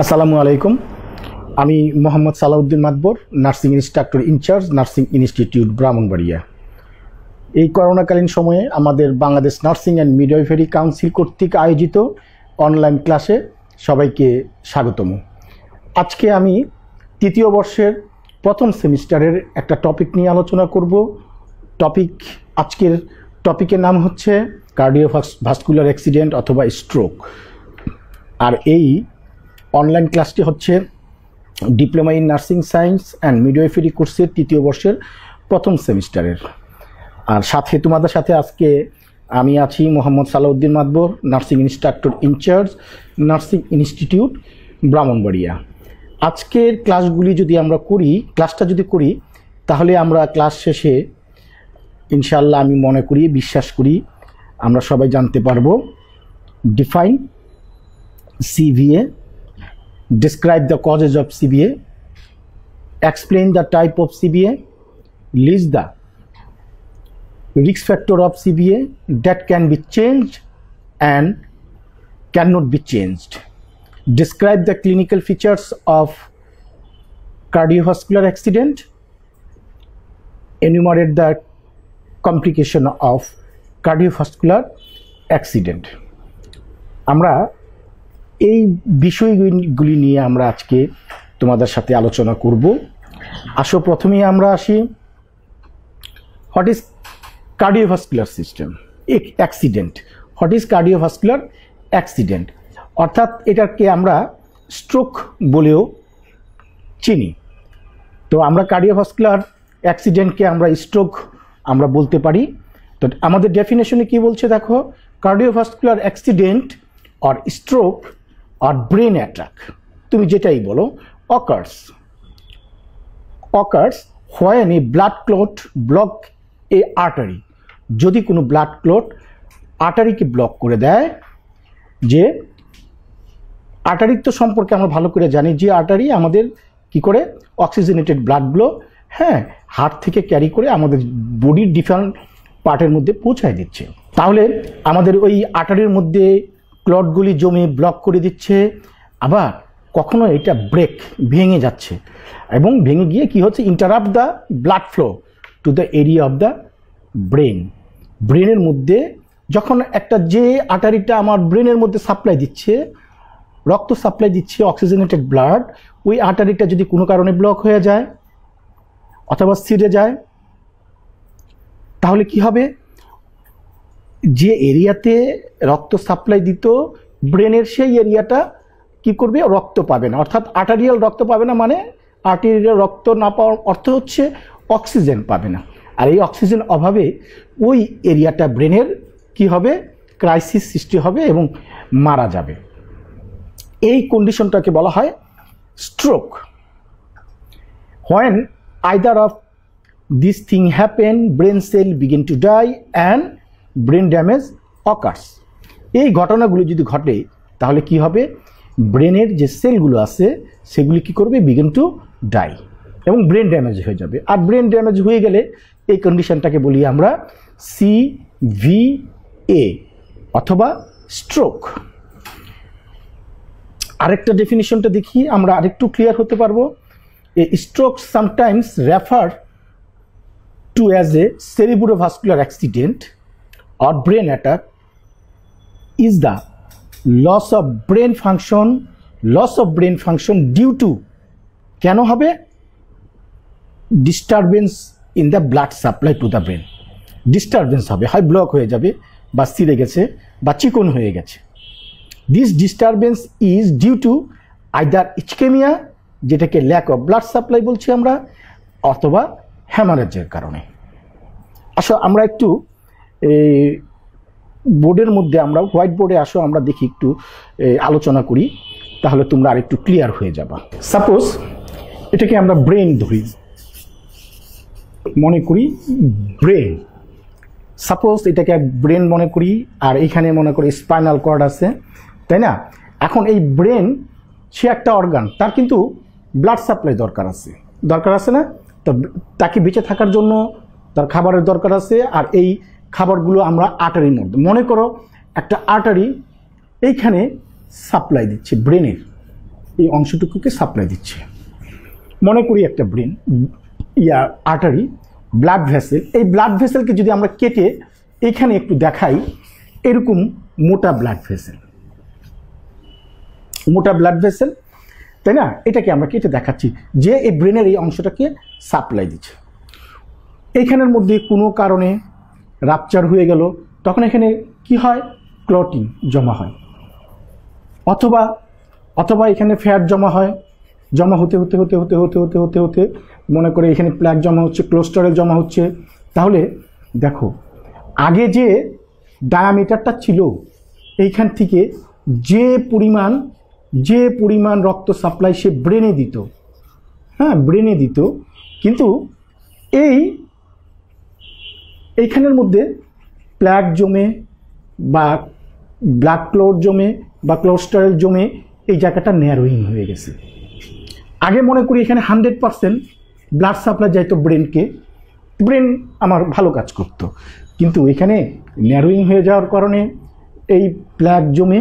আসসালামু আলাইকুম। আমি Mohammad Salauddin Matbar, nursing instructor incharge, nursing institute, Brahmanbaria. এই করোনাকালীন সময়ে আমাদের Bangladesh nursing and midwifery council কর্তৃক আয়োজিত অনলাইন ক্লাসে সবাইকে স্বাগতম। আজকে আমি তৃতীয় বর্ষের প্রথম সেমিস্টারের একটা টপিক নিয়ে আলোচনা করব। আজকের টপিকের নাম হচ্ছে কার্ডিওভাস্কুলার অ্যাক্সিডেন্ট অথবা স্ট্রোক। আর এই অনলাইন ক্লাসটি হচ্ছে diploma in nursing science and midwifery কোর্সের তৃতীয় বর্ষের প্রথম সেমিস্টারের। আর সাথে তোমাদের সাথে আজকে আমি আছি Mohammad Salauddin Matbar, nursing instructor incharge, nursing institute, Brahmanbaria. আজকের ক্লাসটা যদি করি তাহলে আমরা ক্লাস শেষে ইনশাআল্লাহ আমি মনে করি, বিশ্বাস করি আমরা সবাই জানতে পারবো define CVA, describe the causes of CVA, explain the type of CVA, list the risk factor of CVA that can be changed and cannot be changed, describe the clinical features of cardiovascular accident, enumerate the complication of cardiovascular accident. আমরা এই বিষয়গুলি নিয়ে আমরা আজকে তোমাদের সাথে আলোচনা করব। আসো প্রথমেই আমরা আসি, what is cardiovascular system accident. What is cardiovascular accident অর্থাৎ এটাকে আমরা স্ট্রোক বলেও চিনি। তো আমরা কার্ডিওভাস্কুলার অ্যাক্সিডেন্টকে আমরা স্ট্রোক আমরা বলতে পারি। তো আমাদের ডেফিনেশনে কি বলছে দেখো, cardiovascular accident or stroke or brain attack, তুমি যেটাই বলো, occurs when a blood clot block a artery। যদি কোনো ব্লাড ক্লট আর্টারিকে ব্লক করে দেয়, যে আর্টারির তো সম্পর্কে আমরা ভালো করে জানি, যে আর্টারি আমাদের কি করে অক্সিজেনেটেড ব্লাডগুলো হার্ট থেকে ক্যারি করে আমাদের বডির ডিফারেন্ট পার্টের মধ্যে পৌঁছায় দিচ্ছে। তাহলে আমাদের ওই আর্টারির মধ্যে ক্লটগুলি জমে ব্লক করে দিচ্ছে, আবার কখনো এটা ভেঙে যাচ্ছে এবং ভেঙে গিয়ে কি হচ্ছে, interrupt the blood flow to the area of the ব্রেনের মধ্যে। যখন যে আর্টারিটা আমার ব্রেনের মধ্যে সাপ্লাই দিচ্ছে, রক্ত সাপ্লাই দিচ্ছে অক্সিজেনেটেড ব্লাড, ওই আর্টারিটা যদি কোনো কারণে ব্লক হয়ে যায় অথবা ছিঁড়ে যায়, তাহলে কি হবে, যে এরিয়াতে রক্ত সাপ্লাই দিত ব্রেনের, সেই এরিয়াটা কি করবে, রক্ত পাবে না। অর্থাৎ আর্টারিয়াল রক্ত পাবে না, মানে আর্টারিয়াল রক্ত না পাওয়ার অর্থ হচ্ছে অক্সিজেন পাবে না। আর এই অক্সিজেন অভাবে ওই এরিয়াটা ব্রেনের কি হবে, ক্রাইসিস সৃষ্টি হবে এবং মারা যাবে। এই কন্ডিশনটাকে বলা হয় stroke. when either of these things happen, brain cell begin to die and brain damage occurs. এই ঘটনাগুলো যদি ঘটে তাহলে কি হবে, ব্রেনের যে সেলগুলো আছে সেগুলি কি করবে, বিগিন টু ডাই এবং ব্রেন ড্যামেজ হয়ে যাবে। আর ব্রেন ড্যামেজ হয়ে গেলে এই কন্ডিশনটাকে বলি আমরা CVA অথবা স্ট্রোক। আরেকটা ডেফিনিশনটা দেখি, আমরা আরেকটু ক্লিয়ার হতে পারবো। A stroke sometimes refer to as a cerebrovascular accident or brain attack is the loss of brain function due to কেন হবে, disturbance in the blood supply to the brain। Disturbance হবে, হয় ব্লক হয়ে যাবে বা ছিঁড়ে গেছে বা চিকন হয়ে গেছে। This disturbance is due to either ischemia, যেটাকে ল্যাক অফ ব্লাড সাপ্লাই বলছি আমরা, অথবা হ্যামারেজের কারণে। আসো আমরা একটু বোর্ডের মধ্যে, আমরা হোয়াইট বোর্ডে আসো, আমরা দেখি একটু আলোচনা করি, তাহলে তোমরা আরেকটু ক্লিয়ার হয়ে যাবা। সাপোজ এটাকে আমরা ব্রেন ধরি, মনে করি ব্রেন, সাপোজ এটাকে ব্রেন মনে করি, আর এখানে মনে করি স্পাইনাল কর্ড আছে, তাই না? এখন এই ব্রেন সে একটা অর্গান, তার কিন্তু ব্লাড সাপ্লাই দরকার আছে না? তো তাকে বেঁচে থাকার জন্য তার খাবারের দরকার আছে, আর এই খাবারগুলো আমরা আর্টারির মধ্যে, মনে করো একটা আর্টারি এইখানে সাপ্লাই দিচ্ছে ব্রেনের, এই অংশটুকুকে সাপ্লাই দিচ্ছে। মনে করি একটা ব্রেন আর্টারি ব্লাড ভেসেল, এই ব্লাড ভেসেলকে যদি আমরা কেটে এখানে একটু দেখাই, এরকম মোটা ব্লাড ভেসেল, তাই না? এটাকে আমরা কেটে দেখাচ্ছি যে এই ব্রেনের এই অংশটাকে সাপ্লাই দিচ্ছে। এইখানের মধ্যে কোনো কারণে রাপচার হয়ে গেল, তখন এখানে কি হয়? ক্লটিং জমা হয়, অথবা এখানে ফ্যাট জমা হয়। জমা হতে হতে হতে হতে হতে হতে হতে হতে মনে করে এখানে প্লাক জমা হচ্ছে, কোলেস্টেরল জমা হচ্ছে। তাহলে দেখো, আগে যে ডায়ামিটারটা ছিল এইখান থেকে যে পরিমাণ রক্ত সাপ্লাই সে ব্রেনে দিত, হ্যাঁ ব্রেনে দিত, কিন্তু এইখানের মধ্যে প্লাক জমে বা ব্লাড ক্লট জমে বা কোলেস্টেরল জমে এই জায়গাটা ন্যারোয়িং হয়ে গেছে। আগে মনে করি এখানে 100% ব্লাড সাপ্লাই যাইতো ব্রেনকে, ব্রেন আমার ভালো কাজ করত, কিন্তু এখানে ন্যারোয়িং হয়ে যাওয়ার কারণে এই প্লাক জমে।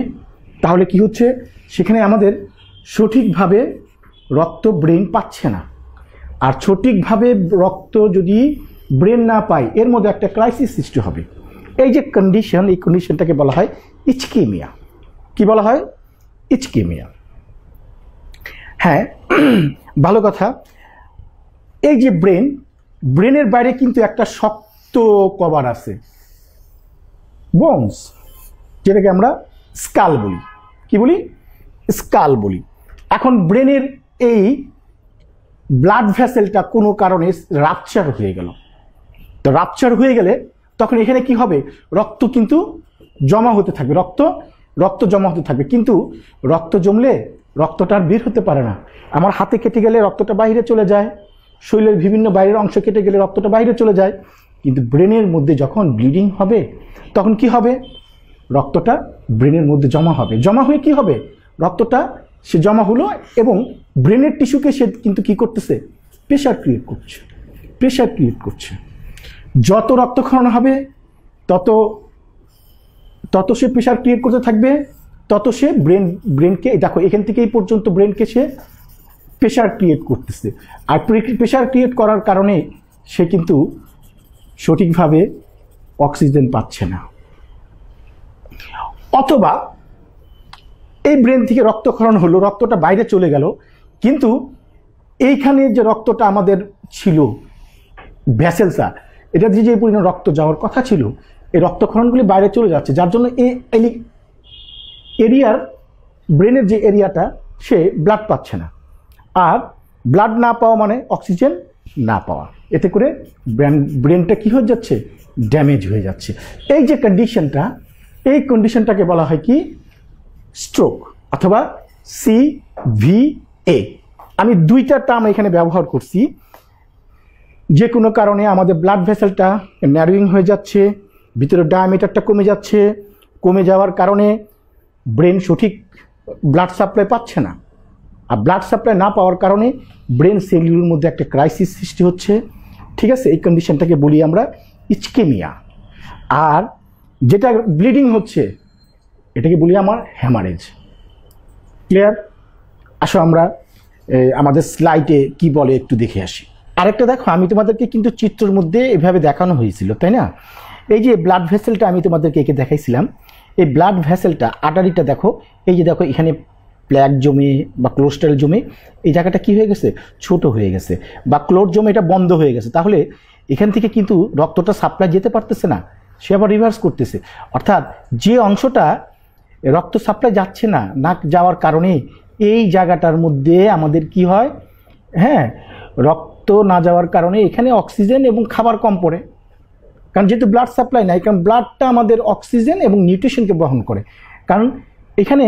তাহলে কি হচ্ছে? সেখানে আমাদের সঠিকভাবে রক্ত ব্রেন পাচ্ছে না। আর সঠিকভাবে রক্ত যদি ব্রেন না পায়, এর মধ্যে একটা ক্রাইসিস সৃষ্টি হবে। এই যে কন্ডিশন, এই কন্ডিশনটাকে বলা হয় ইচকেমিয়া। কি বলা হয়? ইচকেমিয়া। হ্যাঁ, ভালো কথা। এই যে ব্রেনের বাইরে কিন্তু একটা শক্ত কভার আছে, বোনস, যেটাকে আমরা স্কাল বলি। কি বলি? স্কাল বলি। এখন ব্রেনের এই ব্লাড ভেসেলটা কোনো কারণে রাপচার হয়ে গেল। তো রাপচার হয়ে গেলে তখন এখানে কি হবে? রক্ত কিন্তু জমা হতে থাকবে, রক্ত জমা হতে থাকবে, কিন্তু রক্ত জমলে রক্তটা আর বের হতে পারে না। আমার হাতে কেটে গেলে রক্তটা বাইরে চলে যায়, শরীরের বিভিন্ন বাইরের অংশ কেটে গেলে রক্তটা বাইরে চলে যায়, কিন্তু ব্রেনের মধ্যে যখন ব্লিডিং হবে তখন কি হবে? রক্তটা ব্রেনের মধ্যে জমা হবে। জমা হয়ে কি হবে? রক্তটা সে জমা হলো এবং ব্রেনের টিস্যুকে সে কিন্তু কি করতেছে? প্রেশার ক্রিয়েট করছে। যত রক্তক্ষরণ হবে তত সে প্রেশার ক্রিয়েট করতে থাকবে, তত সে ব্রেনকে, দেখো এখান থেকে এই পর্যন্ত ব্রেনকে সে প্রেশার ক্রিয়েট করতেছে। আর প্রেশার ক্রিয়েট করার কারণে সে কিন্তু সঠিকভাবে অক্সিজেন পাচ্ছে না। অথবা এই ব্রেন থেকে রক্তক্ষরণ হলো, রক্তটা বাইরে চলে গেল, কিন্তু এইখানে যে রক্তটা আমাদের ছিল ভ্যাসেলসা, এটা দিয়ে যে পরিমাণ রক্ত যাওয়ার কথা ছিল, এই রক্তক্ষরণগুলি বাইরে চলে যাচ্ছে, যার জন্য এই এরিয়ার ব্রেনের যে এরিয়াটা সে ব্লাড পাচ্ছে না। আর ব্লাড না পাওয়া মানে অক্সিজেন না পাওয়া, এতে করে ব্রেনটা কি হয়ে যাচ্ছে? ড্যামেজ হয়ে যাচ্ছে। এই যে কন্ডিশনটা, এই কন্ডিশনটাকে বলা হয় কি? স্ট্রোক অথবা CVA। আমি দুইটা টার্ম এখানে ব্যবহার করছি। যে কোনো কারণে আমাদের ব্লাড ভেসেলটা ন্যারোয়িং হয়ে যাচ্ছে, ভিতরে ডায়ামিটারটা কমে যাচ্ছে, কমে যাওয়ার কারণে ব্রেন সঠিক ব্লাড সাপ্লাই পাচ্ছে না। আর ব্লাড সাপ্লাই না পাওয়ার কারণে ব্রেন সেলগুলোর মধ্যে একটা ক্রাইসিস সৃষ্টি হচ্ছে। ঠিক আছে, এই কন্ডিশনটাকে বলি আমরা ইচকেমিয়া। আর যেটা ব্লিডিং হচ্ছে এটাকে বলি আমার হ্যামারেজ। ক্লিয়ার? আসো আমরা আমাদের স্লাইডে কি বলে একটু দেখে আসি। আরেকটা দেখো, আমি তোমাদেরকে কিন্তু চিত্রের মধ্যে এভাবে দেখানো হয়েছিল, তাই না? এই যে ব্লাড ভেসেলটা আমি তোমাদেরকে এঁকে দেখাইছিলাম, এই ব্লাড ভেসেলটা আর্টারিটা দেখো, এই যে দেখো এখানে প্লাক জমে বা কোলেস্টেরল জমে এই জায়গাটা কি হয়ে গেছে? ছোট হয়ে গেছে, বা ক্লট জমে এটা বন্ধ হয়ে গেছে। তাহলে এখান থেকে কিন্তু রক্তটা সাপ্লাই যেতে পারতেছে না, সে আবার রিভার্স করতেছে। অর্থাৎ যে অংশটা রক্ত সাপ্লাই যাচ্ছে না, না যাওয়ার কারণে এই জায়গাটার মধ্যে আমাদের কি হয়? হ্যাঁ, রক্ত না যাওয়ার কারণে এখানে অক্সিজেন এবং খাবার কম পড়ে, কারণ যেহেতু ব্লাড সাপ্লাই নাই, কারণ ব্লাডটা আমাদের অক্সিজেন এবং নিউট্রিশনকে বহন করে। কারণ এখানে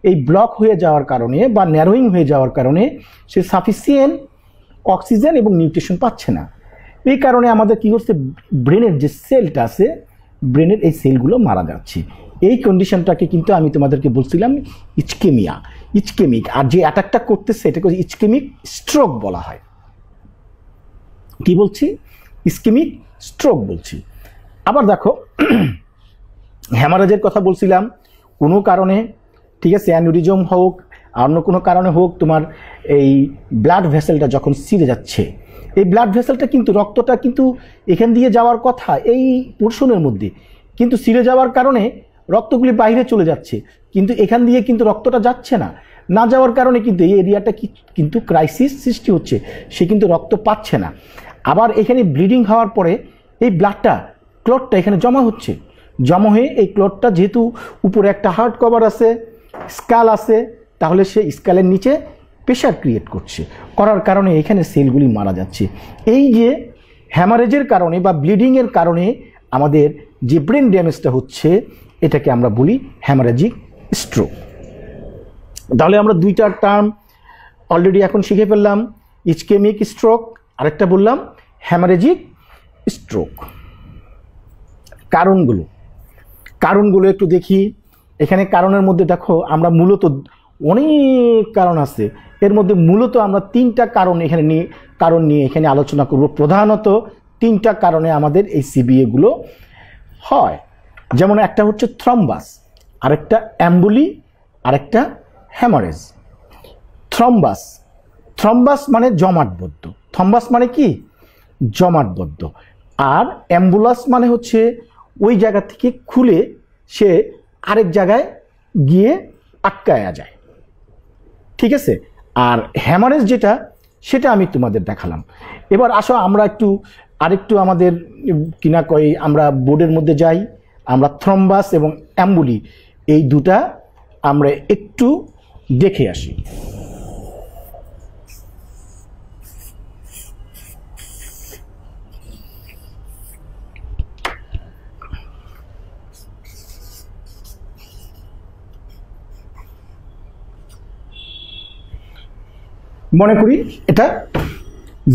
এই ব্লক হয়ে যাওয়ার কারণে বা ন্যারোয়িং হয়ে যাওয়ার কারণে সে সাফিসিয়েন্ট অক্সিজেন এবং নিউট্রিশন পাচ্ছে না। এই কারণে আমাদের কি হচ্ছে? ব্রেনের যে সেলটা আছে, ব্রেনের এই সেলগুলো মারা যাচ্ছে। এই কন্ডিশনটাকে কিন্তু আমি তোমাদেরকে বলছিলাম ইচকেমিক। আর যে অ্যাটাকটা করতেছে এটাকে ইচকেমিক স্ট্রোক বলা হয়। কি বলছি? ইচকেমিক স্ট্রোক বলছি। আবার দেখো, হ্যামারেজের কথা বলছিলাম, কোনো কারণে, ঠিক আছে, অ্যানিউরিজম হোক আর অন্য কোনো কারণে হোক তোমার এই ব্লাড ভেসেলটা যখন ছিঁড়ে যাচ্ছে, এই ব্লাড ভেসেলটা কিন্তু রক্তটা কিন্তু এখান দিয়ে যাওয়ার কথা এই পোর্শনের মধ্যে, কিন্তু ছিঁড়ে যাওয়ার কারণে রক্তগুলি বাইরে চলে যাচ্ছে, কিন্তু এখান দিয়ে কিন্তু রক্তটা যাচ্ছে না। না যাওয়ার কারণে কিন্তু এই এরিয়াটা কিন্তু ক্রাইসিস সৃষ্টি হচ্ছে, সে কিন্তু রক্ত পাচ্ছে না। আবার এখানে ব্লিডিং হওয়ার পরে এই ব্লাডটা ক্লটটা এখানে জমা হচ্ছে, জমা হয়ে এই ক্লটটা যেহেতু উপরে একটা হার্ট কভার আছে, স্কাল আছে, তাহলে সে স্কালের নিচে প্রেশার ক্রিয়েট করছে, করার কারণে এখানে সেলগুলি মারা যাচ্ছে। এই যে হ্যামারেজের কারণে বা ব্লিডিংয়ের কারণে আমাদের যে ব্রেন ড্যামেজটা হচ্ছে, এটাকে আমরা বলি হ্যামারেজিক স্ট্রোক। তাহলে আমরা দুইটা টার্ম অলরেডি এখন শিখে ফেললাম, ইসকেমিক স্ট্রোক, আরেকটা বললাম হ্যামারেজিক স্ট্রোক। কারণগুলো একটু দেখি। এখানে কারণের মধ্যে দেখো আমরা মূলত অনেক কারণ আছে, এর মধ্যে মূলত আমরা তিনটা কারণ নিয়ে এখানে আলোচনা করব। প্রধানত তিনটা কারণে আমাদের এই সিবিএ গুলো হয়। যেমন একটা হচ্ছে থ্রম্বাস, আরেকটা অ্যাম্বুলি, আরেকটা হ্যামারেজ। থ্রম্বাস মানে জমাটবদ্ধ, থ্রম্বাস মানে কি জমাটবদ্ধ, আর অ্যাম্বুলাস মানে হচ্ছে ওই জায়গা থেকে খুলে সে আরেক জায়গায় গিয়ে আটকায়া যায়, ঠিক আছে। আর হ্যামারেজ যেটা, সেটা আমি তোমাদের দেখালাম। এবার আসো আমরা আরেকটু আমাদের কিনা কই আমরা বোর্ডের মধ্যে যাই, আমরা থ্রম্বাস এবং অ্যাম্বুলি এই দুটা আমরা একটু দেখে আসি। মনে করি এটা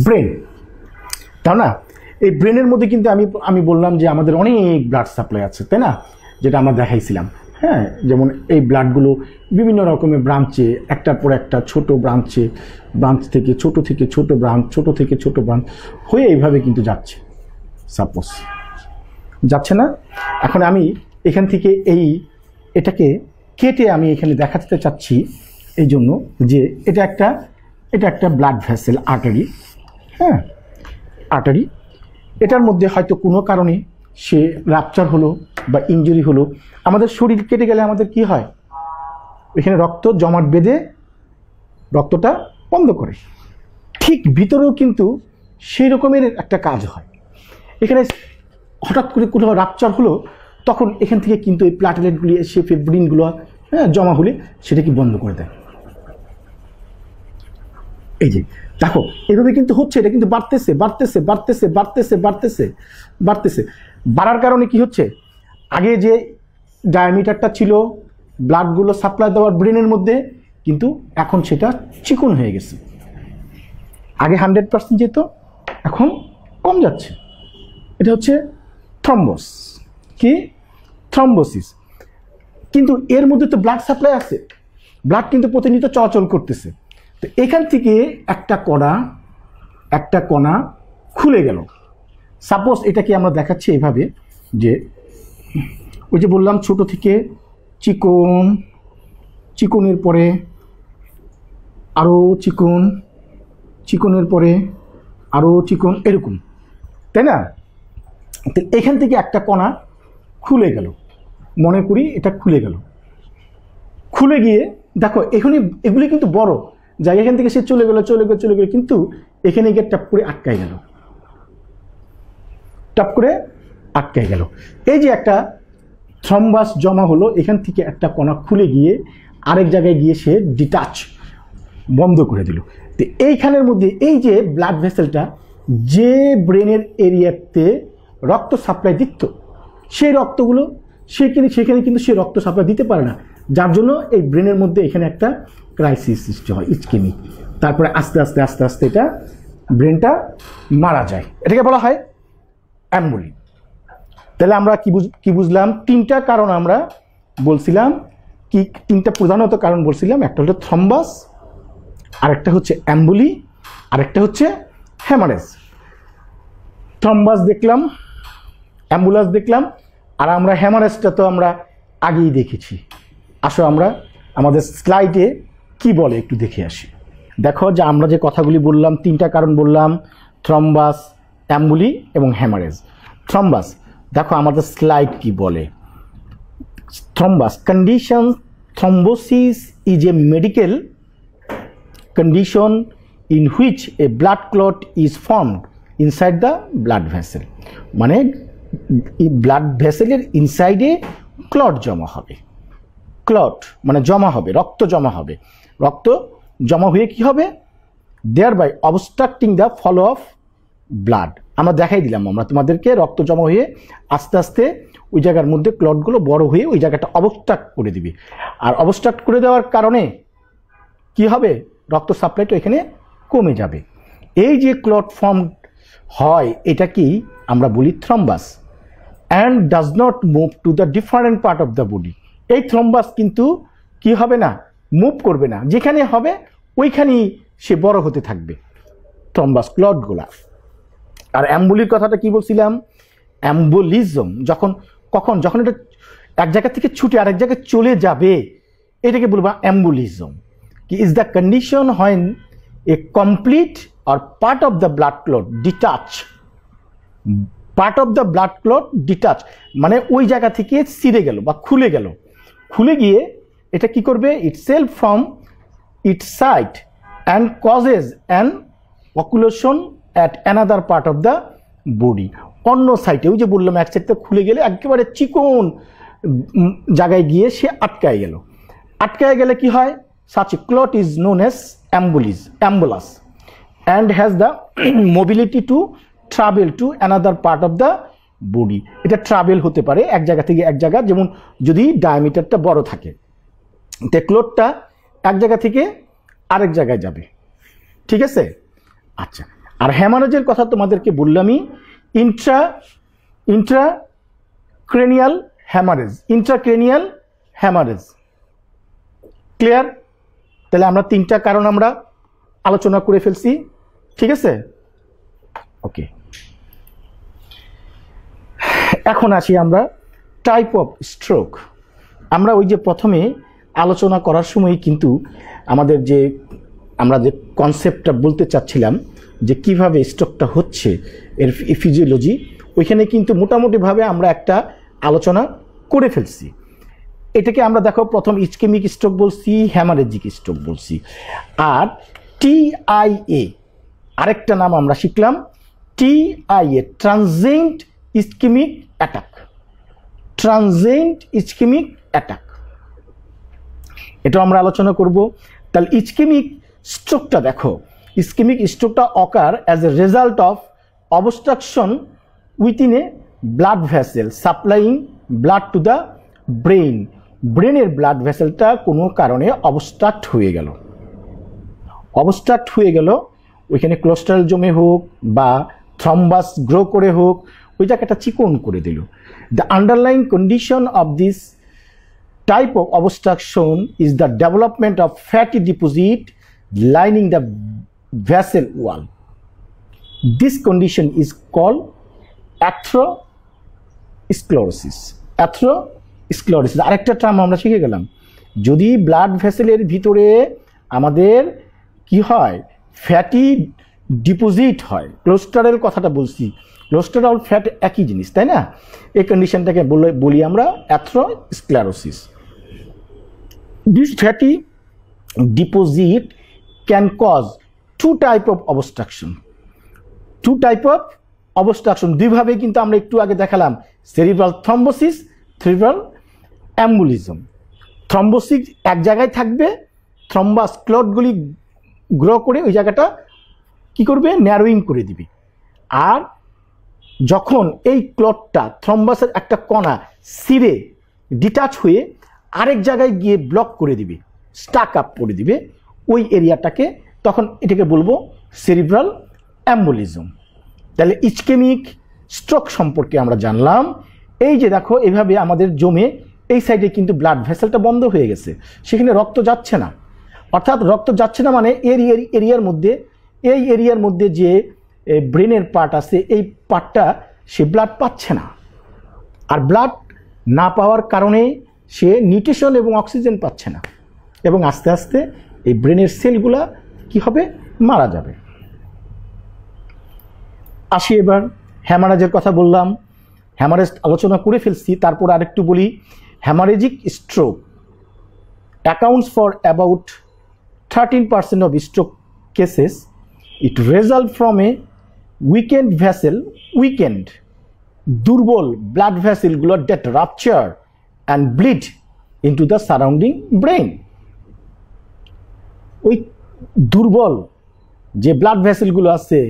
ব্রেন, তাই না? এই ব্রেনের মধ্যে কিন্তু আমি বললাম যে আমাদের অনেক ব্লাড সাপ্লাই আছে, তাই না, যেটা আমরা দেখাইছিলাম। হ্যাঁ, যেমন এই ব্লাডগুলো বিভিন্ন রকমের ব্রাঞ্চে, একটার পর একটা ছোট ব্রাঞ্চ থেকে ছোট ব্রাঞ্চ হয়ে এইভাবে কিন্তু যাচ্ছে। সাপোজ যাচ্ছে না, এখন আমি এখান থেকে এটাকে কেটে আমি এখানে দেখাতে চাচ্ছি এই জন্য যে এটা একটা ব্লাড ভেসেল, আর্টারি। হ্যাঁ, আর্টারি, এটার মধ্যে হয়তো কোনো কারণে সে রাপচার হলো বা ইনজুরি হলো। আমাদের শরীর কেটে গেলে আমাদের কি হয়, এখানে রক্ত জমাট বেঁধে রক্তটা বন্ধ করে। ঠিক ভিতরেও কিন্তু সেই রকমের একটা কাজ হয়। এখানে হঠাৎ করে কোনো রাপচার হলো, তখন এখান থেকে কিন্তু এই প্লাটেলেটগুলি এসে ফিব্রিনগুলো জমা হলে সেটাকে বন্ধ করে দেয়। এই যে দেখো এভাবে কিন্তু হচ্ছে, এটা কিন্তু বাড়তেছে। বাড়ার কারণে কি হচ্ছে, আগে যে ডায়ামিটারটা ছিল ব্লাডগুলো সাপ্লাই দেওয়ার ব্রেনের মধ্যে, কিন্তু এখন সেটা চিকন হয়ে গেছে। আগে 100% যেত, এখন কম যাচ্ছে। এটা হচ্ছে থ্রম্বোসিস। কিন্তু এর মধ্যে তো ব্লাড সাপ্লাই আছে, ব্লাড কিন্তু প্রতিনিয়ত চলাচল করতেছে। তো এখান থেকে একটা কণা খুলে গেল। সাপোজ এটাকে আমরা দেখাচ্ছি এভাবে যে ওই যে বললাম ছোট থেকে চিকনের পরে আরো চিকনের পরে আরো চিকন, এরকম, তাই না? তো এখান থেকে একটা কণা খুলে গেল, মনে করি এটা খুলে গিয়ে দেখো এগুলি কিন্তু বড় জায়গা, এখান থেকে সে চলে গেল, কিন্তু এখানে গিয়ে টপ করে আটকায় গেল। এই যে একটা থ্রম্বাস জমা হলো, এখান থেকে একটা কণা খুলে গিয়ে আরেক জায়গায় গিয়ে সে ডিটাচ বন্ধ করে দিল। তো এইখানের মধ্যে এই যে ব্লাড ভেসেলটা যে ব্রেনের এরিয়াতে রক্ত সাপ্লাই দিত, সেই রক্তগুলো সেখানে কিন্তু সে রক্ত সাপ্লাই দিতে পারে না, যার জন্য এই ব্রেনের মধ্যে এখানে একটা ক্রাইসিস সৃষ্টি হয়, ইসকেমিক। তারপরে আস্তে আস্তে এটা ব্রেনটা মারা যায়, এটাকে বলা হয় অ্যাম্বুলি। তাহলে আমরা কি বুঝলাম? তিনটা কারণ আমরা বলছিলাম, তিনটা প্রধানত কারণ বলছিলাম। একটা হলো থ্রম্বাস, আরেকটা হচ্ছে অ্যাম্বুলি, আরেকটা হচ্ছে হ্যামারেজ। থ্রম্বাস দেখলাম, অ্যাম্বুলাস দেখলাম, আর আমরা হ্যামারেজটা তো আমরা আগেই দেখেছি। আসো আমরা আমাদের স্লাইডে কি বলে একটু দেখে আসি। দেখো যে আমরা যে কথাগুলি বললাম, তিনটা কারণ বললাম, থ্রম্বাস, অ্যাম্বুলি এবং হ্যামারেজ। থ্রম্বাস, দেখো আমাদের স্লাইড কি বলে। Thrombus condition, thrombosis is a medical condition in which a blood clot is formed inside the blood vessel। মানে ব্লাড ভেসেলের ইনসাইডে ক্লট জমা হবে। ক্লট মানে জমা হবে, রক্ত জমা হবে। রক্ত জমা হয়ে কি হবে? thereby obstructing the flow of blood। আমরা দেখাই দিলাম আমরা তোমাদেরকে, রক্ত জমা হয়ে আস্তে আস্তে ওই জায়গার মধ্যে ক্লটগুলো বড় হয়ে ওই জায়গাটা অবস্ট্রাক্ট করে দিবে। আর অবস্ট্রাক্ট করে দেওয়ার কারণে কি হবে? রক্ত সাপ্লাইটা এখানে কমে যাবে। এই যে ক্লট ফর্ম হয় এটা কি আমরা বলি thrombus. And does not move to the different part of the body. এই থ্রম্বাস কিন্তু কি হবে না, মুভ করবে না, যেখানে হবে ওইখানেই সে বড় হতে থাকবে থ্রম্বাস ক্লটগুলা। আর অ্যাম্বুলির কথাটা কি বলছিলাম? অ্যাম্বোলিজম কখন যখন এটা এক জায়গা থেকে ছুটে আরেক জায়গায় চলে যাবে, এটাকে বলবো অ্যাম্বোলিজম। কি is the condition when a complete or part of the blood clot detach. Part of the blood clot detach মানে ওই জায়গা থেকে ছিঁড়ে গেল বা খুলে গেল। খুলে গিয়ে এটা কি করবে? Itself from its site and causes an occlusion at another part of the body. অন্য সাইটে, ওই যে বললাম এক সাইডটা খুলে গেলে একেবারে চিকন জায়গায় গিয়ে সে আটকায় গেল। আটকায় গেলে কি হয়? such a clot is known as embolus and has the mobility to travel to another part of the body। এটা ট্রাভেল হতে পারে এক জায়গা থেকে এক জায়গা, যেমন যদি ডায়ামিটারটা বড় থাকে তে ক্লটটা এক জায়গা থেকে আরেক জায়গায় যাবে। ঠিক আছে? আচ্ছা, আর হ্যামারেজের কথা তোমাদেরকে বললামই। Intracranial haemorrhage. ক্লিয়ার? তাহলে আমরা তিনটা কারণ আমরা আলোচনা করে ফেলছি। ঠিক আছে? ওকে, এখন আসি আমরা টাইপ অফ স্ট্রোক। আমরা ওই যে প্রথমে আলোচনা করার সময় কিন্তু আমাদের যে আমরা যে কনসেপ্টটা বলতে চাচ্ছিলাম যে কিভাবে স্ট্রোকটা হচ্ছে, এর ফিজিওলজি, ওইখানে কিন্তু মোটামুটিভাবে আমরা একটা আলোচনা করে ফেলছি। এটাকে আমরা দেখো প্রথম ইসকেমিক স্ট্রোক বলছি, হ্যামারেজিক স্ট্রোক বলছি। আর TIA আরেকটা নাম আমরা শিখলাম, TIA transient ischemic attack. Transient ischemic attack এটা আমরা আলোচনা করব। তাহলে ইসকেমিক স্ট্রোকটা দেখো, ইসকেমিক স্ট্রোকটা occur as a result of obstruction within a blood vessel supplying blood to the brain. ব্রেনের ব্লাড ভেসেলটা কোনো কারণে অবস্ট্রাক্ট হয়ে গেল, ওইখানে কোলেস্টেরল জমে হোক বা থ্রম্বাস গ্রো করে হোক, ওই জায়গাটা চিকন করে দিল। The underlying condition of this type of obstruction is the development of fatty deposit lining the vessel wall. This condition is called atherosclerosis. আরেকটা টার্ম আমরা শিখে গেলাম। যদি ব্লাড ভেসেলের ভিতরে আমাদের কি হয়? ফ্যাটি ডিপোজিট হয়। কোলেস্টেরল কথাটা বলছি, কোলেস্টেরল ফ্যাট একই জিনিস, তাই না? এই কন্ডিশনটাকে বলি আমরা atherosclerosis. This fatty deposit can cause two type of obstruction. দুইভাবে কিন্তু আমরা একটু আগে দেখালাম, cerebral thrombosis, cerebral embolism. Thrombosis এক জায়গায় থাকবে, থ্রম্বাস ক্লটগুলি গ্রো করে ওই জায়গাটা কি করবে? ন্যারোয়িং করে দিবে। আর যখন এই ক্লটটা থ্রম্বাসের একটা কণা ছিঁড়ে ডিটাচ হয়ে আরেক জায়গায় গিয়ে ব্লক করে দিবে, স্টাক আপ করে দিবে ওই এরিয়াটাকে, তখন এটাকে বলবো সেরিব্রাল অ্যাম্বুলিজম। তাহলে ইসকেমিক স্ট্রোক সম্পর্কে আমরা জানলাম। এই যে দেখো এভাবে আমাদের জমে এই সাইডে কিন্তু ব্লাড ভেসেলটা বন্ধ হয়ে গেছে, সেখানে রক্ত যাচ্ছে না। অর্থাৎ রক্ত যাচ্ছে না মানে এই এরিয়ার মধ্যে যে ব্রেনের পার্ট আছে, এই পার্টটা সে ব্লাড পাচ্ছে না। আর ব্লাড না পাওয়ার কারণে সে নিউট্রিশন এবং অক্সিজেন পাচ্ছে না, এবং আস্তে আস্তে এই ব্রেনের সেলগুলা কি হবে, মারা যাবে। আসি এবার হ্যামারেজের কথা বললাম, হ্যামারেজ আলোচনা করে ফেলছি, তারপর আরেকটু বলি। হ্যামারেজিক stroke accounts for about 13% of stroke cases. It results from a weakened vessel, দুর্বল blood ভেসেলগুলো that rupture and bleed into the surrounding brain. ওই দুর্বল যে ব্লাড ভেসেলগুলো আছে,